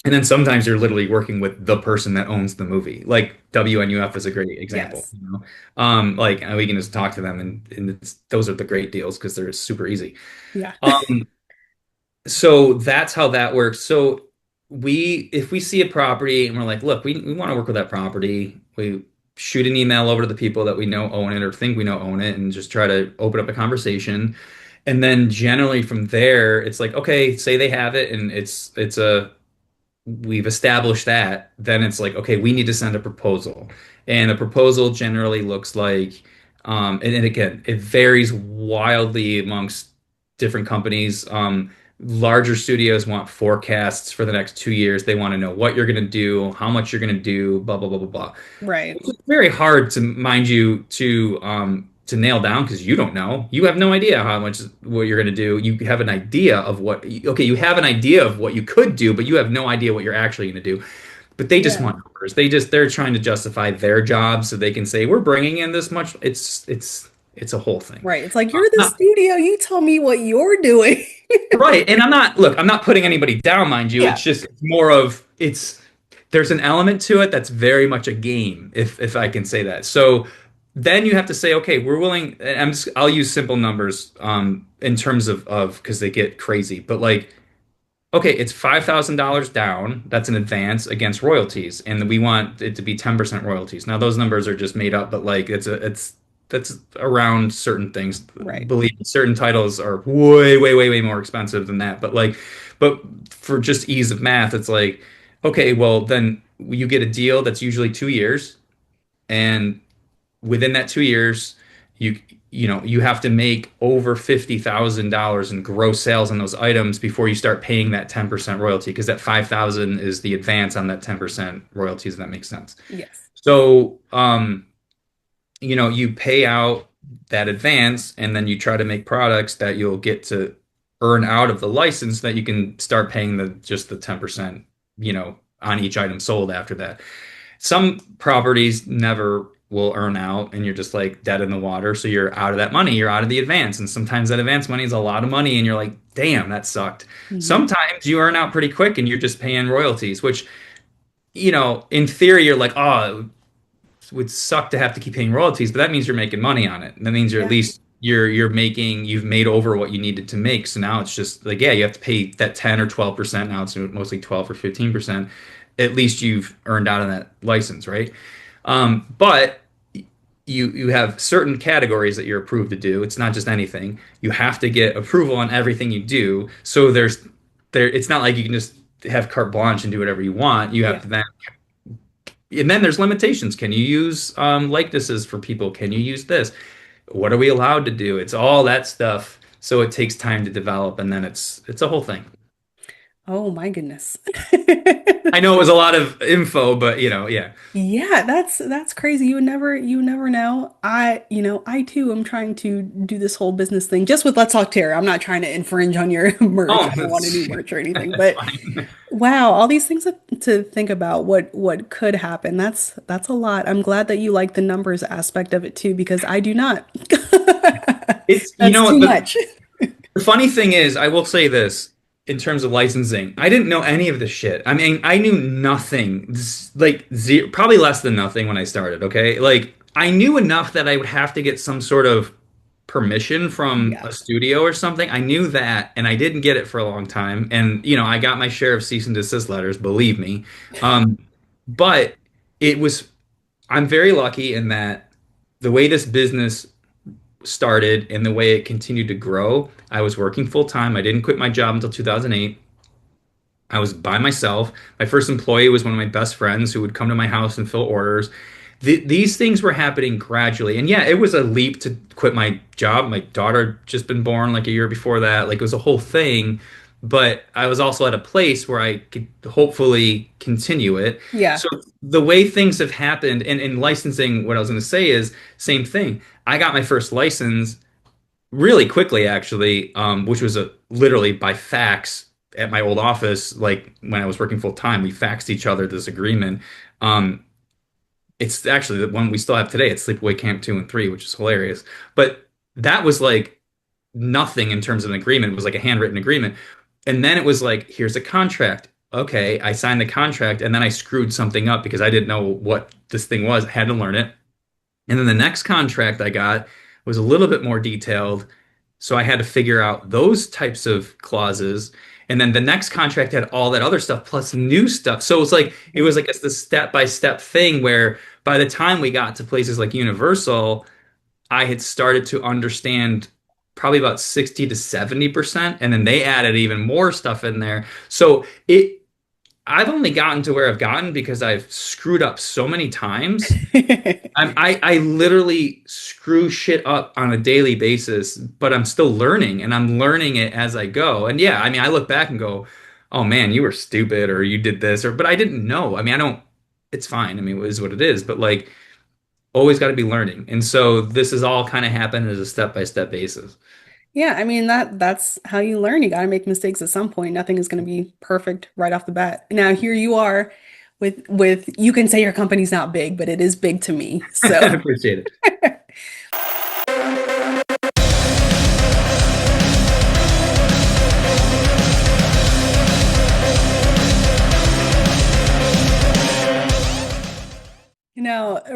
And then sometimes you're literally working with the person that owns the movie. Like WNUF is a great example, Yes. Like we can just talk to them and those are the great deals because they're super easy. Yeah. Um, So that's how that works. So if we see a property and we're like, look, we want to work with that property, we shoot an email over to the people that we know own it or think we know own it and just try to open up a conversation. And then generally from there, it's like, okay, say they have it and it's a we've established that, then it's like, okay, we need to send a proposal. And the proposal generally looks like, and again, it varies wildly amongst different companies. Larger studios want forecasts for the next 2 years. They want to know what you're going to do, how much you're going to do, blah, blah, blah, blah, blah. Right. It's very hard to mind you to nail down because you don't know. You have no idea how much what you're going to do. You have an idea of okay, you have an idea of what you could do, but you have no idea what you're actually going to do. But they just Yeah. want numbers. They're trying to justify their job so they can say we're bringing in this much. It's a whole thing. Right. It's like you're the Not studio. You tell me what you're doing. right, and I'm not putting anybody down, mind you. Yeah. It's just more of it's there's an element to it that's very much a game, if I can say that. So then you have to say, okay, we're willing. And I'll use simple numbers in terms of because they get crazy, but like okay, it's $5,000 down. That's an advance against royalties, and we want it to be 10% royalties. Now those numbers are just made up, but like it's that's around certain things. Right. Believe me, certain titles are way, way, way, way more expensive than that. But for just ease of math, it's like, okay, well then you get a deal that's usually 2 years, and within that 2 years, you you have to make over $50,000 in gross sales on those items before you start paying that 10% royalty because that 5,000 is the advance on that 10% royalties, if that makes sense. Yes. So, you pay out that advance and then you try to make products that you'll get to earn out of the license that you can start paying the 10%, on each item sold after that. Some properties never will earn out and you're just like dead in the water. So you're out of that money, you're out of the advance. And sometimes that advance money is a lot of money and you're like, damn, that sucked. Hmm. Sometimes you earn out pretty quick and you're just paying royalties, which, in theory, you're like, oh, it would suck to have to keep paying royalties, but that means you're making money on it. That means you're at Yeah. least you've made over what you needed to make. So now it's just like, yeah, you have to pay that 10 or 12%. Now it's mostly 12 or 15%. At least you've earned out on that license, right? But you have certain categories that you're approved to do. It's not just anything. You have to get approval on everything you do. So it's not like you can just have carte blanche and do whatever you want. You have Yeah. to then and then there's limitations. Can you use likenesses for people? Can you use this? What are we allowed to do? It's all that stuff. so it takes time to develop, and then it's a whole thing. Oh my goodness. I know it was a lot of info, but yeah. Yeah, that's crazy. You would never know. I too am trying to do this whole business thing just with Let's Talk Terror. I'm not trying to infringe on your merch. Oh, I don't want that's, any merch or anything, that's but fine. wow, all these things to think about what could happen. That's a lot. I'm glad that you like the numbers aspect of it too, because I do not. It's That's too the much. The funny thing is, I will say this in terms of licensing. I didn't know any of this shit. I mean, I knew nothing, like zero, probably less than nothing when I started, okay? Like, I knew enough that I would have to get some sort of permission from Yeah. a studio or something. I knew that, and I didn't get it for a long time. And, I got my share of cease and desist letters, believe me. Um, but it was, I'm very lucky in that the way this business started and the way it continued to grow. I was working full time. I didn't quit my job until 2008. I was by myself. My first employee was one of my best friends who would come to my house and fill orders. These things were happening gradually. And yeah, it was a leap to quit my job. My daughter had just been born like a year before that. Like it was a whole thing. But I was also at a place where I could hopefully continue it. Yeah. So the way things have happened, and in licensing, what I was going to say is same thing. I got my first license really quickly, actually, which was literally by fax at my old office. Like when I was working full time, we faxed each other this agreement. Um, it's actually the one we still have today. It's Sleepaway Camp 2 and 3, which is hilarious. But that was like nothing in terms of an agreement. It was like a handwritten agreement. And then it was like, here's a contract. Okay, I signed the contract, and then I screwed something up because I didn't know what this thing was. I had to learn it. And then the next contract I got was a little bit more detailed. So I had to figure out those types of clauses. And then the next contract had all that other stuff plus new stuff. So it was like it's the step by step thing where by the time we got to places like Universal, I had started to understand probably about 60 to 70%. And then they added even more stuff in there. So I've only gotten to where I've gotten because I've screwed up so many times. I literally screw shit up on a daily basis, but I'm still learning and I'm learning it as I go. And yeah, I mean, I look back and go, "Oh man, you were stupid or you did this," but I didn't know. I mean, I don't, it's fine. I mean, it is what it is, but like always got to be learning. And so this has all kind of happened as a step-by-step basis. Yeah, I mean that's how you learn. You got to make mistakes at some point. Nothing is going to be perfect right off the bat. Now here you are with you can say your company's not big, but it is big to me. I So, appreciate it.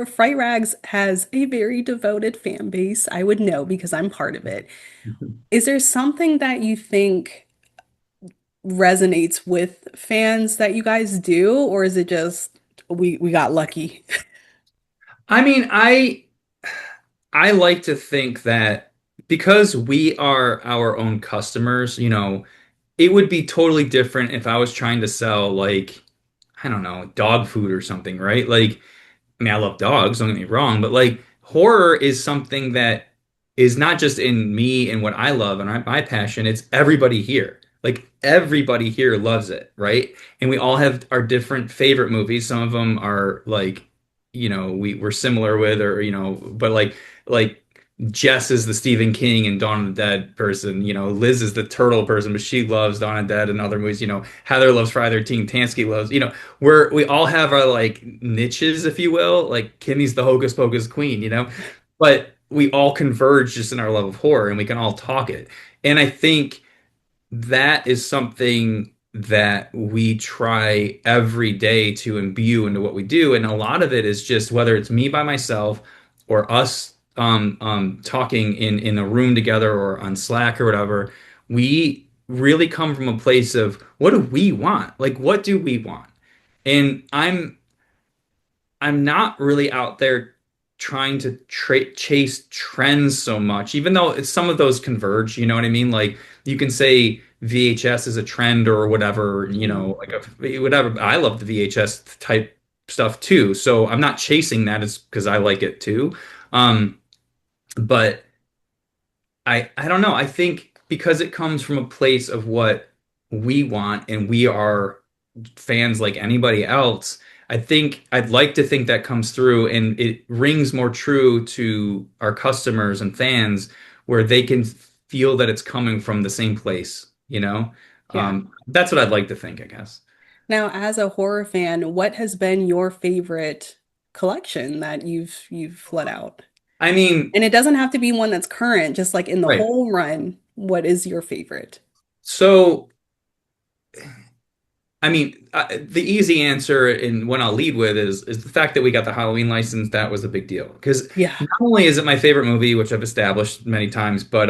Fright-Rags has a very devoted fan base. I would know because I'm part of it. Is there something that you think resonates with fans that you guys do, or is it just we got lucky? I mean, I like to think that because we are our own customers, it would be totally different if I was trying to sell like, I don't know, dog food or something, right? Like, I mean, I love dogs, don't get me wrong, but like horror is something that is not just in me and what I love and my passion, it's everybody here. Like everybody here loves it, right? And we all have our different favorite movies. Some of them are like, we're similar with, or but like Jess is the Stephen King and Dawn of the Dead person. Liz is the turtle person, but she loves Dawn of the Dead and other movies. Heather loves Friday the 13th. Tansky loves, we all have our like niches, if you will. Like Kimmy's the Hocus Pocus queen, but we all converge just in our love of horror and we can all talk it. And I think that is something that we try every day to imbue into what we do. And a lot of it is just whether it's me by myself or us talking in a room together or on Slack or whatever, we really come from a place of what do we want? Like, what do we want? And I'm not really out there trying to chase trends so much, even though some of those converge. You know what I mean? Like you can say VHS is a trend or whatever, like whatever. I love the VHS type stuff too, so I'm not chasing that. It's because I like it too. But I don't know. I think because it comes from a place of what we want and we are fans like anybody else. I think I'd like to think that comes through and it rings more true to our customers and fans where they can feel that it's coming from the same place, you know? Yeah. That's what I'd like to think, I guess. Now, as a horror fan, what has been your favorite collection that you've let out? I mean, And it doesn't have to be one that's current, just like in the right. whole run, what is your favorite? So, I mean, the easy answer and what I'll lead with is the fact that we got the Halloween license. That was a big deal because Yeah. not only is it my favorite movie, which I've established many times, but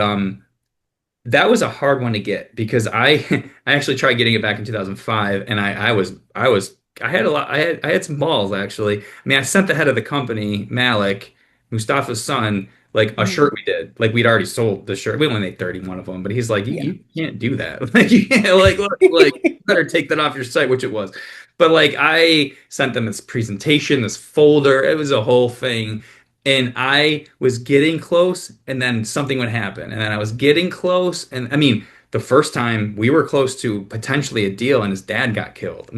that was a hard one to get because I I actually tried getting it back in 2005 and I had a lot I had some balls actually. I mean, I sent the head of the company, Malik, Mustafa's son, like a Mhm. shirt we did. Like we'd already sold the shirt. We only made 31 of them, but he's like, Yeah. you can't do that. Like you can't like you better take that off your site, which it was. But like I sent them this presentation, this folder. It was a whole thing. And I was getting close, and then something would happen. And then I was getting close. And I mean, the first time we were close to potentially a deal, and his dad got killed. Oh,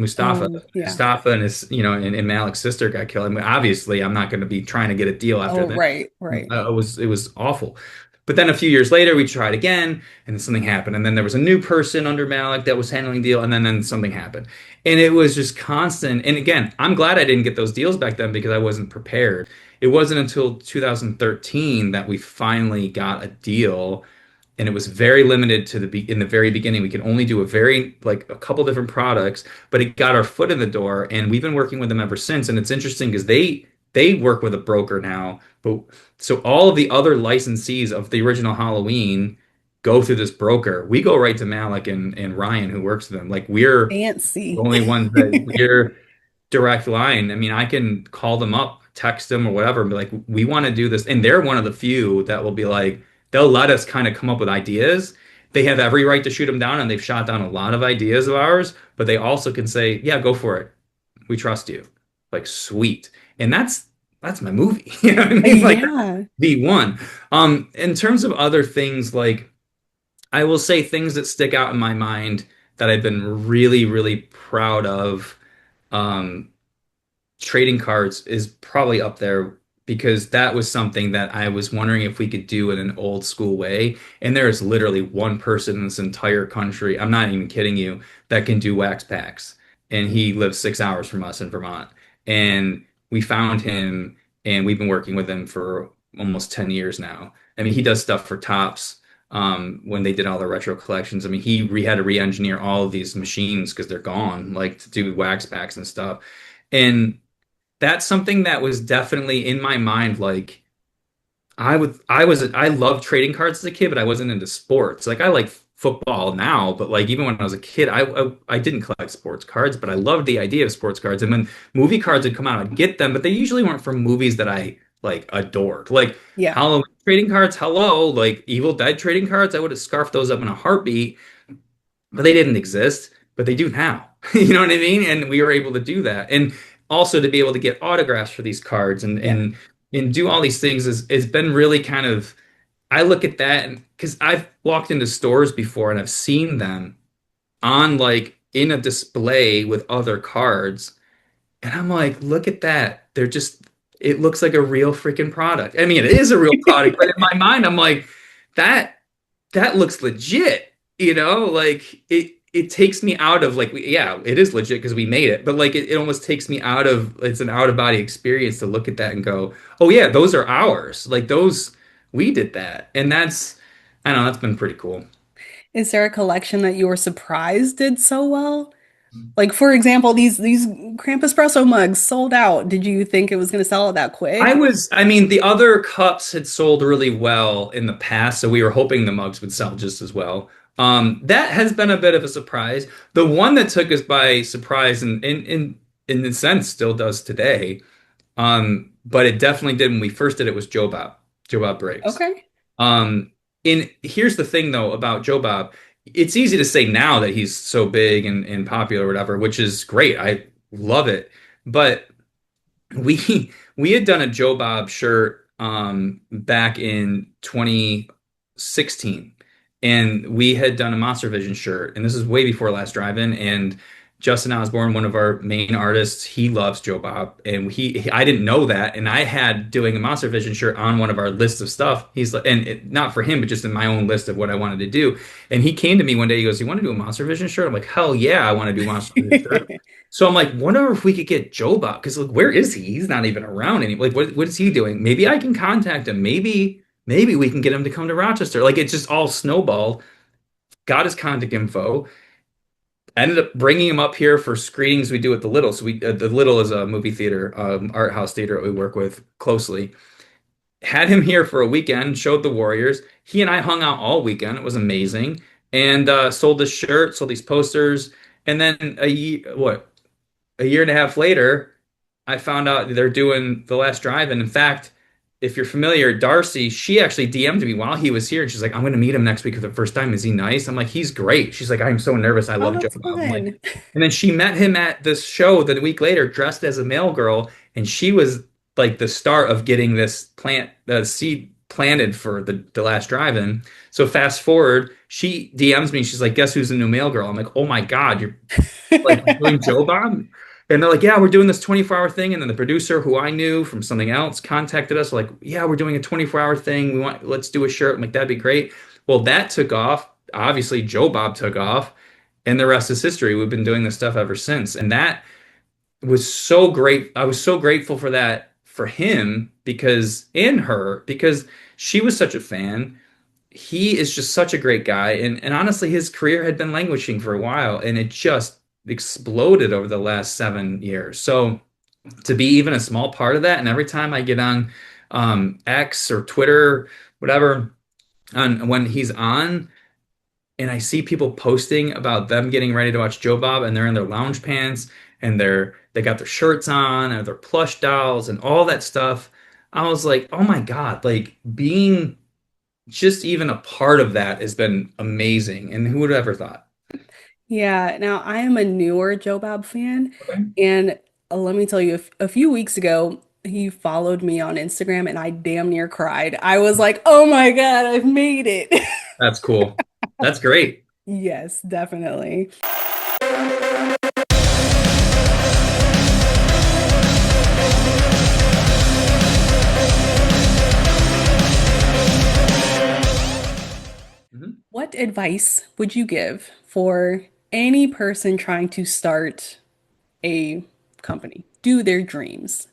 yeah. Mustafa and his, and Malik's sister got killed. I mean, obviously, I'm not going to be trying to get a deal after Oh, that. right, right. It was awful. But then a few years later, we tried again, and then something happened. And then there was a new person under Malik that was handling the deal, and then something happened. And it was just constant. And again, I'm glad I didn't get those deals back then because I wasn't prepared. It wasn't until 2013 that we finally got a deal, and it was very limited to in the very beginning. We could only do a couple different products, but it got our foot in the door, and we've been working with them ever since. And it's interesting because they work with a broker now, but so all of the other licensees of the original Halloween go through this broker. We go right to Malik and Ryan, who works with them. Like we're the Fancy. only ones that we're direct line. I mean, I can call them up, text them or whatever, and be like, we want to do this. And they're one of the few that will be like, they'll let us kind of come up with ideas. They have every right to shoot them down, and they've shot down a lot of ideas of ours, but they also can say, yeah, go for it. We trust you. Like, sweet. And that's my movie. You know what I mean? Like Yeah. the one. In terms of other things, like I will say things that stick out in my mind that I've been really, really proud of. Um, Trading cards is probably up there because that was something that I was wondering if we could do in an old school way. And there is literally one person in this entire country, I'm not even kidding you, that can do wax packs. And he lives 6 hours from us in Vermont. And we found him and we've been working with him for almost 10 years now. I mean, he does stuff for Tops. When they did all the retro collections, I mean, he had to re-engineer all of these machines because they're gone, like to do wax packs and stuff. And that's something that was definitely in my mind. Like I loved trading cards as a kid, but I wasn't into sports. Like I like football now, but like even when I was a kid, I didn't collect sports cards, but I loved the idea of sports cards. And when movie cards would come out, I'd get them, but they usually weren't from movies that I like adored. Like Yeah. Halloween trading cards, hello, like Evil Dead trading cards, I would have scarfed those up in a heartbeat, but they didn't exist, but they do now. You know what I mean? And we were able to do that. And also to be able to get autographs for these cards Yeah. and do all these things has been really kind of I look at that and because I've walked into stores before and I've seen them on like in a display with other cards. And I'm like, look at that. It looks like a real freaking product. I mean, it is a real product, but in my mind, I'm like, that that looks legit, like it takes me out of like yeah, it is legit because we made it, but like it almost takes me out of it's an out of body experience to look at that and go, oh yeah, those are ours. Like those we did that. And that's I don't know, that's been pretty cool. Is there a collection that you were surprised did so well? Like for example, these Krampus espresso mugs sold out. Did you think it was going to sell out that quick? I mean, the other cups had sold really well in the past, so we were hoping the mugs would sell just as well. That has been a bit of a surprise. The one that took us by surprise and in a sense still does today. But it definitely did when we first did it was Joe Bob, Joe Bob Briggs. Okay. Um, and here's the thing though about Joe Bob. It's easy to say now that he's so big and popular or whatever, which is great. I love it. But we had done a Joe Bob shirt back in 2016 and we had done a Monster Vision shirt, and this is way before Last Drive-In. And Justin Osborne, one of our main artists, he loves Joe Bob, and I didn't know that, and I had doing a Monster Vision shirt on one of our lists of stuff. He's like, and not for him, but just in my own list of what I wanted to do. And he came to me one day, he goes, "You want to do a Monster Vision shirt?" I'm like, "Hell yeah, I want to do a Monster Vision shirt." So I'm like, wonder if we could get Joe Bob, because like, where is he? He's not even around anymore. Like, what is he doing? Maybe I can contact him. Maybe we can get him to come to Rochester. Like, it just all snowballed. Got his contact info. Ended up bringing him up here for screenings we do at the Little. So the Little is a movie theater, art house theater that we work with closely. Had him here for a weekend. Showed the Warriors. He and I hung out all weekend. It was amazing. And sold this shirt, sold these posters, and then a year and a half later, I found out they're doing The Last Drive. And in fact, if you're familiar, Darcy, she actually DM'd me while he was here. And she's like, "I'm going to meet him next week for the first time. Is he nice?" I'm like, "He's great." She's like, "I'm so nervous. I Oh, love Joe that's Bob." I'm like, fun. and then she met him at this show the week later, dressed as a male girl. And she was like the start of getting this the seed planted for the Last Drive-In. So fast forward, she DMs me. She's like, "Guess who's the new mail girl?" I'm like, "Oh my God, you're like doing Joe Bob?" And they're like, "Yeah, we're doing this 24-hour thing." And then the producer who I knew from something else contacted us, like, "Yeah, we're doing a 24-hour thing. Let's do a shirt." I'm like, "That'd be great." Well, that took off. Obviously, Joe Bob took off, and the rest is history. We've been doing this stuff ever since. And that was so great. I was so grateful for that for him and her, because she was such a fan. He is just such a great guy. And honestly, his career had been languishing for a while, and it just exploded over the last 7 years. So to be even a small part of that, and every time I get on X or Twitter, whatever, on when he's on, and I see people posting about them getting ready to watch Joe Bob, and they're in their lounge pants, and they got their shirts on and their plush dolls and all that stuff. I was like, oh my God, like being just even a part of that has been amazing. And who would have ever thought? Yeah, now I am a newer Joe Bob fan, Okay. and let me tell you, a few weeks ago, he followed me on Instagram, and I damn near cried. I was like, "Oh my God, I've made it!" That's cool. That's great. Yes, definitely. Mhm. What advice would you give for any person trying to start a company, do their dreams?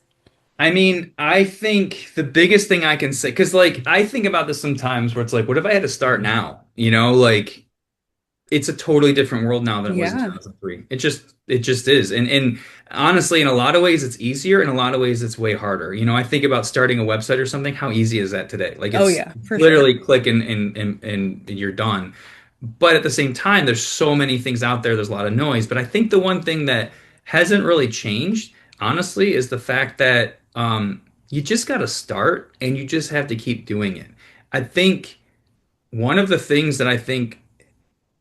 I mean, I think the biggest thing I can say, because like I think about this sometimes where it's like, what if I had to start now? Like it's a totally different world now than it was in Yeah. 2003. It just is. And honestly, in a lot of ways it's easier, in a lot of ways it's way harder. I think about starting a website or something, how easy is that today? Like Oh it's yeah, for sure. literally click and you're done. But at the same time, there's so many things out there, there's a lot of noise. But I think the one thing that hasn't really changed, honestly, is the fact that you just got to start and you just have to keep doing it. I think one of the things that I think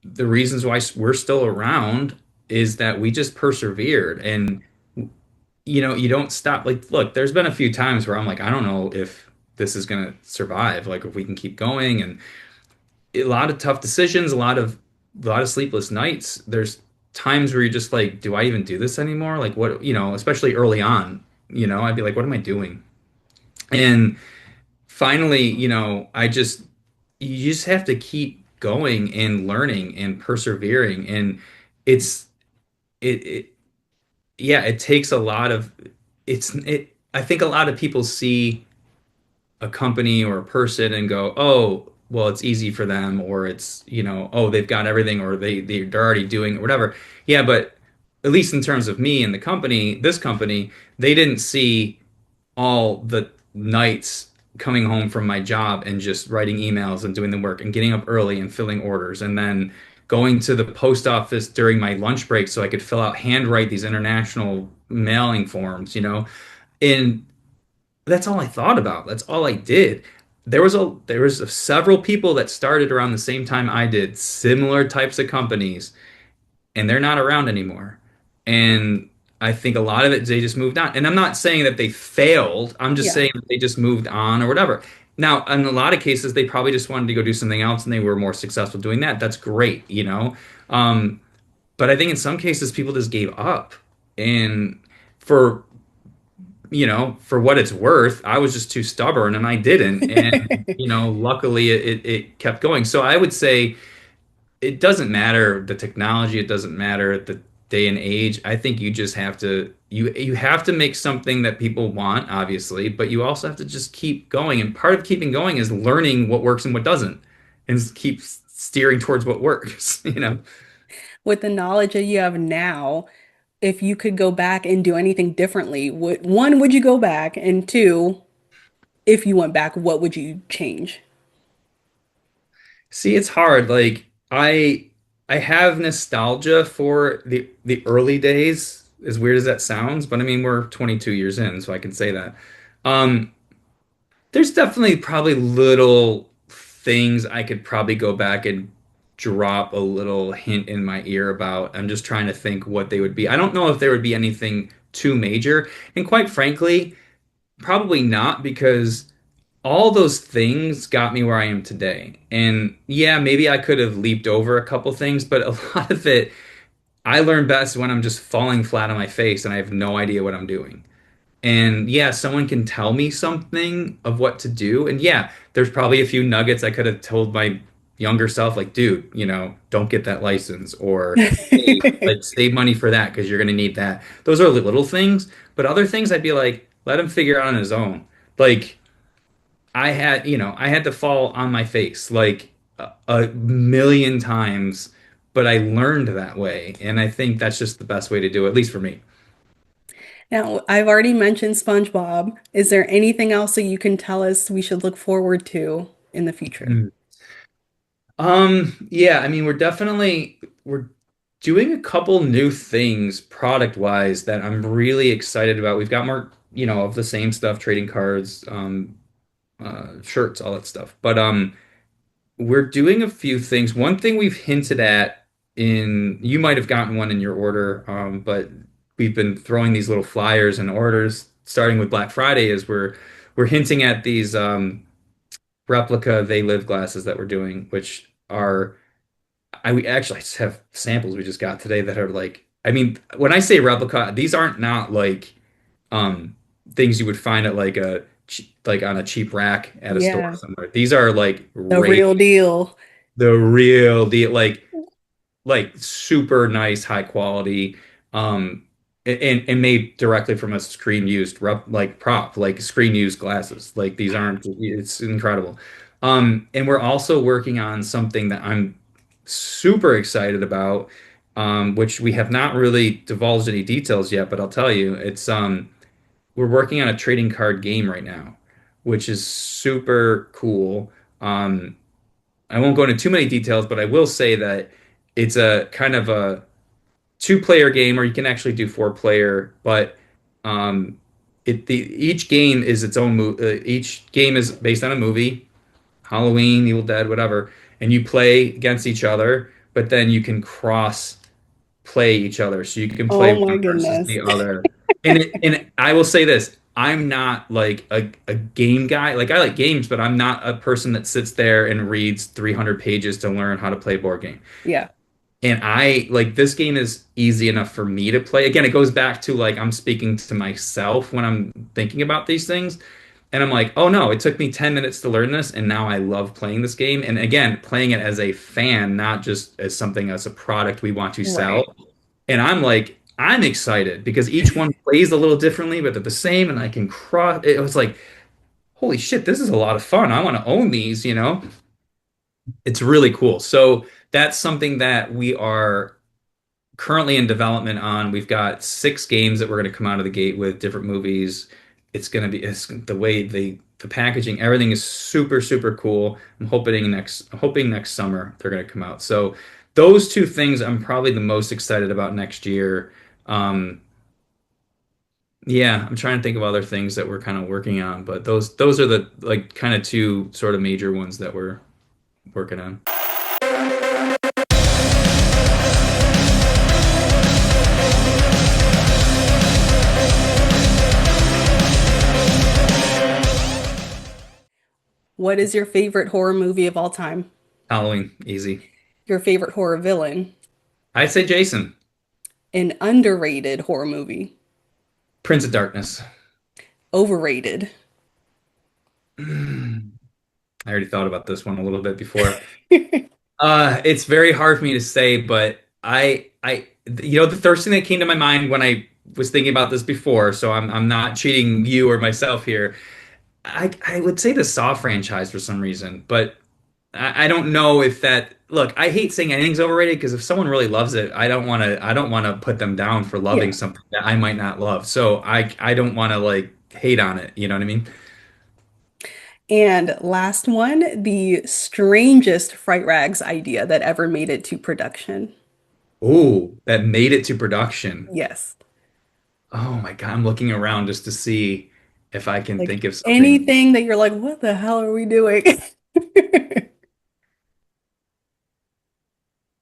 the reasons why we're still around is that we just persevered, and you don't stop. Like, look, there's been a few times where I'm like, I don't know if this is going to survive, like if we can keep going. And a lot of tough decisions, a lot of sleepless nights. There's times where you're just like, do I even do this anymore? Like, what, especially early on, I'd be like, what am I doing? And finally, you just have to keep going and learning and persevering. And it's it yeah, it takes a lot of I think a lot of people see a company or a person and go, "Oh, well, it's easy for them," or it's, "Oh, they've got everything," or they're already doing it, whatever. Yeah, but at least in terms of me and this company, they didn't see all the nights coming home from my job and just writing emails and doing the work and getting up early and filling orders, and then going to the post office during my lunch break so I could fill out handwrite these international mailing forms. And that's all I thought about. That's all I did. There was several people that started around the same time I did, similar types of companies, and they're not around anymore. And I think a lot of it, they just moved on. And I'm not saying that they failed. I'm just Yeah. saying that they just moved on or whatever. Now, in a lot of cases, they probably just wanted to go do something else and they were more successful doing that. That's great, you know? Um, but I think in some cases, people just gave up. And for, for what it's worth, I was just too stubborn and I didn't. And, luckily it kept going. So I would say, it doesn't matter the technology, it doesn't matter the day and age. I think you just have to you have to make something that people want, obviously, but you also have to just keep going. And part of keeping going is learning what works and what doesn't, and keep steering towards what works, you know. With the knowledge that you have now, if you could go back and do anything differently, would you go back? And two, if you went back, what would you change? See, it's hard. Like I have nostalgia for the early days, as weird as that sounds, but I mean we're 22 years in, so I can say that. Um, There's definitely probably little things I could probably go back and drop a little hint in my ear about. I'm just trying to think what they would be. I don't know if there would be anything too major. And quite frankly, probably not because all those things got me where I am today. And yeah, maybe I could have leaped over a couple things, but a lot of it, I learn best when I'm just falling flat on my face and I have no idea what I'm doing. And yeah, someone can tell me something of what to do. And yeah, there's probably a few nuggets I could have told my younger self, like, dude, don't get that license or hey, like save money for that because you're gonna need that. Those are the little things. But other things I'd be like, let him figure it out on his own. Like I had to fall on my face like a million times, but I learned that way. And I think that's just the best way to do it, at least for me. Now, I've already mentioned SpongeBob. Is there anything else that you can tell us we should look forward to in the future? Yeah, I mean, we're doing a couple new things product wise that I'm really excited about. We've got more, of the same stuff, trading cards, shirts, all that stuff. But we're doing a few things. One thing we've hinted at you might have gotten one in your order, but we've been throwing these little flyers and orders starting with Black Friday is we're hinting at these replica They Live glasses that we're doing, which are we actually just have samples we just got today that are like, I mean, when I say replica, these aren't not like um things you would find at like like on a cheap rack at a store Yeah, somewhere. These are like the real deal. the real deal, like super nice, high quality, and made directly from a screen used like prop, like screen used glasses. Like these aren't, it's incredible. And we're also working on something that I'm super excited about, which we have not really divulged any details yet, but I'll tell you, we're working on a trading card game right now, which is super cool. I won't go into too many details, but I will say that it's a kind of a two-player game, or you can actually do four-player. But um, each game is its own each game is based on a movie, Halloween, Evil Dead, whatever, and you play against each other. But then you can cross play each other, so you can play Oh my one versus goodness. the other. And I will say this. I'm not like a game guy. Like I like games, but I'm not a person that sits there and reads 300 pages to learn how to play a board game. Yeah. And I like this game is easy enough for me to play. Again, it goes back to like I'm speaking to myself when I'm thinking about these things. And I'm like, oh no, it took me 10 minutes to learn this, and now I love playing this game. And again, playing it as a fan, not just as something as a product we want to sell. Right. And I'm like, I'm excited because each one plays a little differently, but they're the same, and I can cross. It was like, holy shit, this is a lot of fun. I want to own these. It's really cool. So that's something that we are currently in development on. We've got 6 games that we're going to come out of the gate with different movies. It's the way the packaging, everything is super, super cool. I'm hoping next summer they're going to come out. So those two things I'm probably the most excited about next year. Um, yeah, I'm trying to think of other things that we're kind of working on, but those are the like kind of two sort of major ones that we're working on. What is your favorite horror movie of all time? Halloween, easy. Your favorite horror villain? I'd say Jason, An underrated horror movie? Prince of Darkness. Overrated? I already thought about this one a little bit before. It's very hard for me to say, but the first thing that came to my mind when I was thinking about this before, so I'm not cheating you or myself here. I would say the Saw franchise for some reason, but I don't know if that. Look, I hate saying anything's overrated because if someone really loves it, I don't want to put them down for loving Yeah. something that I might not love. So I don't want to like hate on it. You know what I mean? And last one, the strangest Fright-Rags idea that ever made it to production. Oh, that made it to production. Yes. Oh my God, I'm looking around just to see if I can Like think of something. anything that you're like, what the hell are we doing?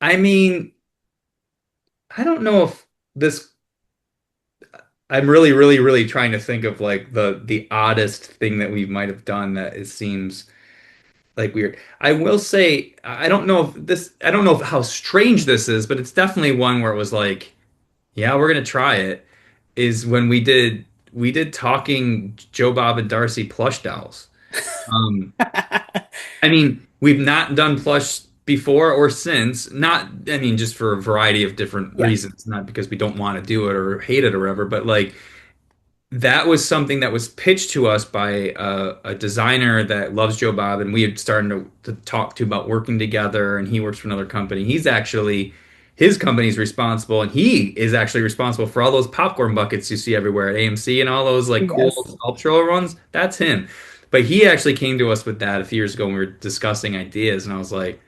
I mean, I don't know if this. I'm really, really, really trying to think of like the oddest thing that we might have done that it seems like weird. I will say I don't know if this. I don't know if how strange this is, but it's definitely one where it was like, yeah, we're gonna try it. Is when we did talking Joe Bob and Darcy plush dolls. Um, I mean, we've not done plush before or since. Not, I mean, just for a variety of different Yeah. reasons, not because we don't want to do it or hate it or whatever, but like that was something that was pitched to us by a designer that loves Joe Bob, and we had started to talk to about working together. And he works for another company. He's actually his company's responsible, and he is actually responsible for all those popcorn buckets you see everywhere at AMC and all those like cool Yes. sculptural ones. That's him. But he actually came to us with that a few years ago when we were discussing ideas, and I was like,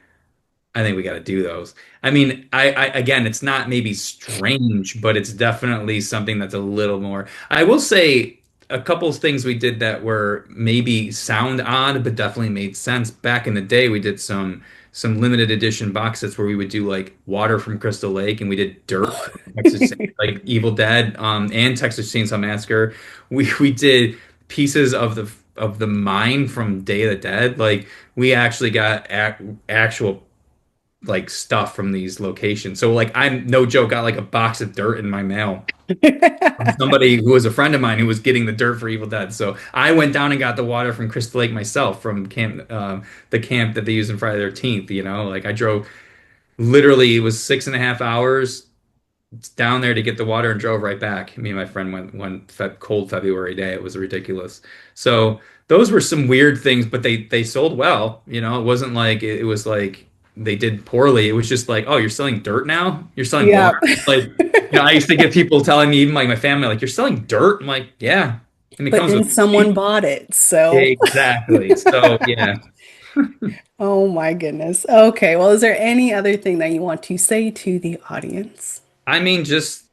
I think we got to do those. I mean, I again, it's not maybe strange, but it's definitely something that's a little more. I will say a couple of things we did that were maybe sound odd, but definitely made sense. Back in the day, we did some limited edition box sets where we would do like water from Crystal Lake, and we did dirt from Texas, like Evil Dead, and Texas Chainsaw Massacre. We did pieces of the mine from Day of the Dead. Like we actually got actual like stuff from these locations. So like I'm no joke, got like a box of dirt in my mail from somebody who was a friend of mine who was getting the dirt for Evil Dead. So I went down and got the water from Crystal Lake myself from the camp that they use in Friday the 13th. Like I drove literally it was 6.5 hours down there to get the water and drove right back. Me and my friend went one cold February day. It was ridiculous. So those were some weird things, but they sold well. It wasn't like it was like they did poorly. It was just like, oh, you're selling dirt now? You're selling Yeah. water? Like, I used to get people telling me, even like my family, like, you're selling dirt? I'm like, yeah. And it But comes then with someone bought it. So, exactly. So yeah. oh my goodness. Okay. Well, is there any other thing that you want to say to the audience? I mean, just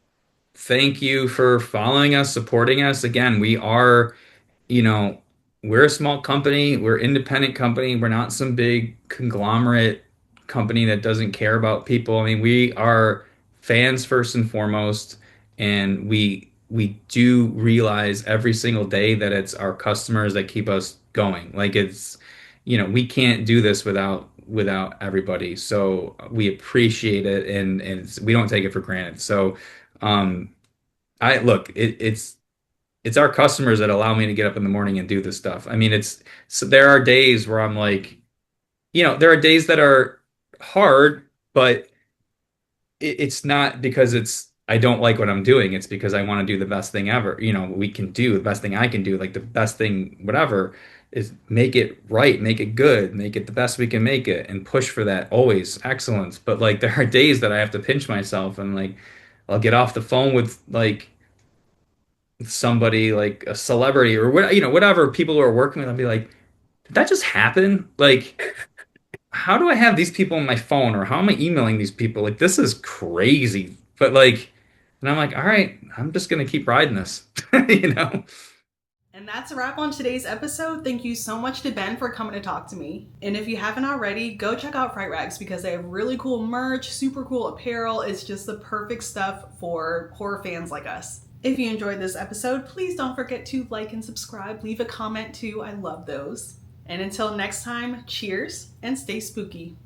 thank you for following us, supporting us. Again, you know, we're a small company, we're an independent company, we're not some big conglomerate company that doesn't care about people. I mean, we are fans first and foremost, and we do realize every single day that it's our customers that keep us going. Like we can't do this without everybody. So we appreciate it and we don't take it for granted. So um I look, it's our customers that allow me to get up in the morning and do this stuff. I mean, so there are days where I'm like, there are days that are hard, but it's not because I don't like what I'm doing. It's because I want to do the best thing ever. We can do the best thing I can do, like the best thing, whatever, is make it right, make it good, make it the best we can make it, and push for that always excellence. But like there are days that I have to pinch myself and like I'll get off the phone with like somebody like a celebrity or whatever people who are working with. I'll be like, did that just happen? Like, how do I have these people on my phone or how am I emailing these people? Like, this is crazy. But like, and I'm like, all right, I'm just gonna keep riding this, you know? And that's a wrap on today's episode. Thank you so much to Ben for coming to talk to me. And if you haven't already, go check out Fright-Rags because they have really cool merch, super cool apparel. It's just the perfect stuff for horror fans like us. If you enjoyed this episode, please don't forget to like and subscribe. Leave a comment too. I love those. And until next time, cheers and stay spooky.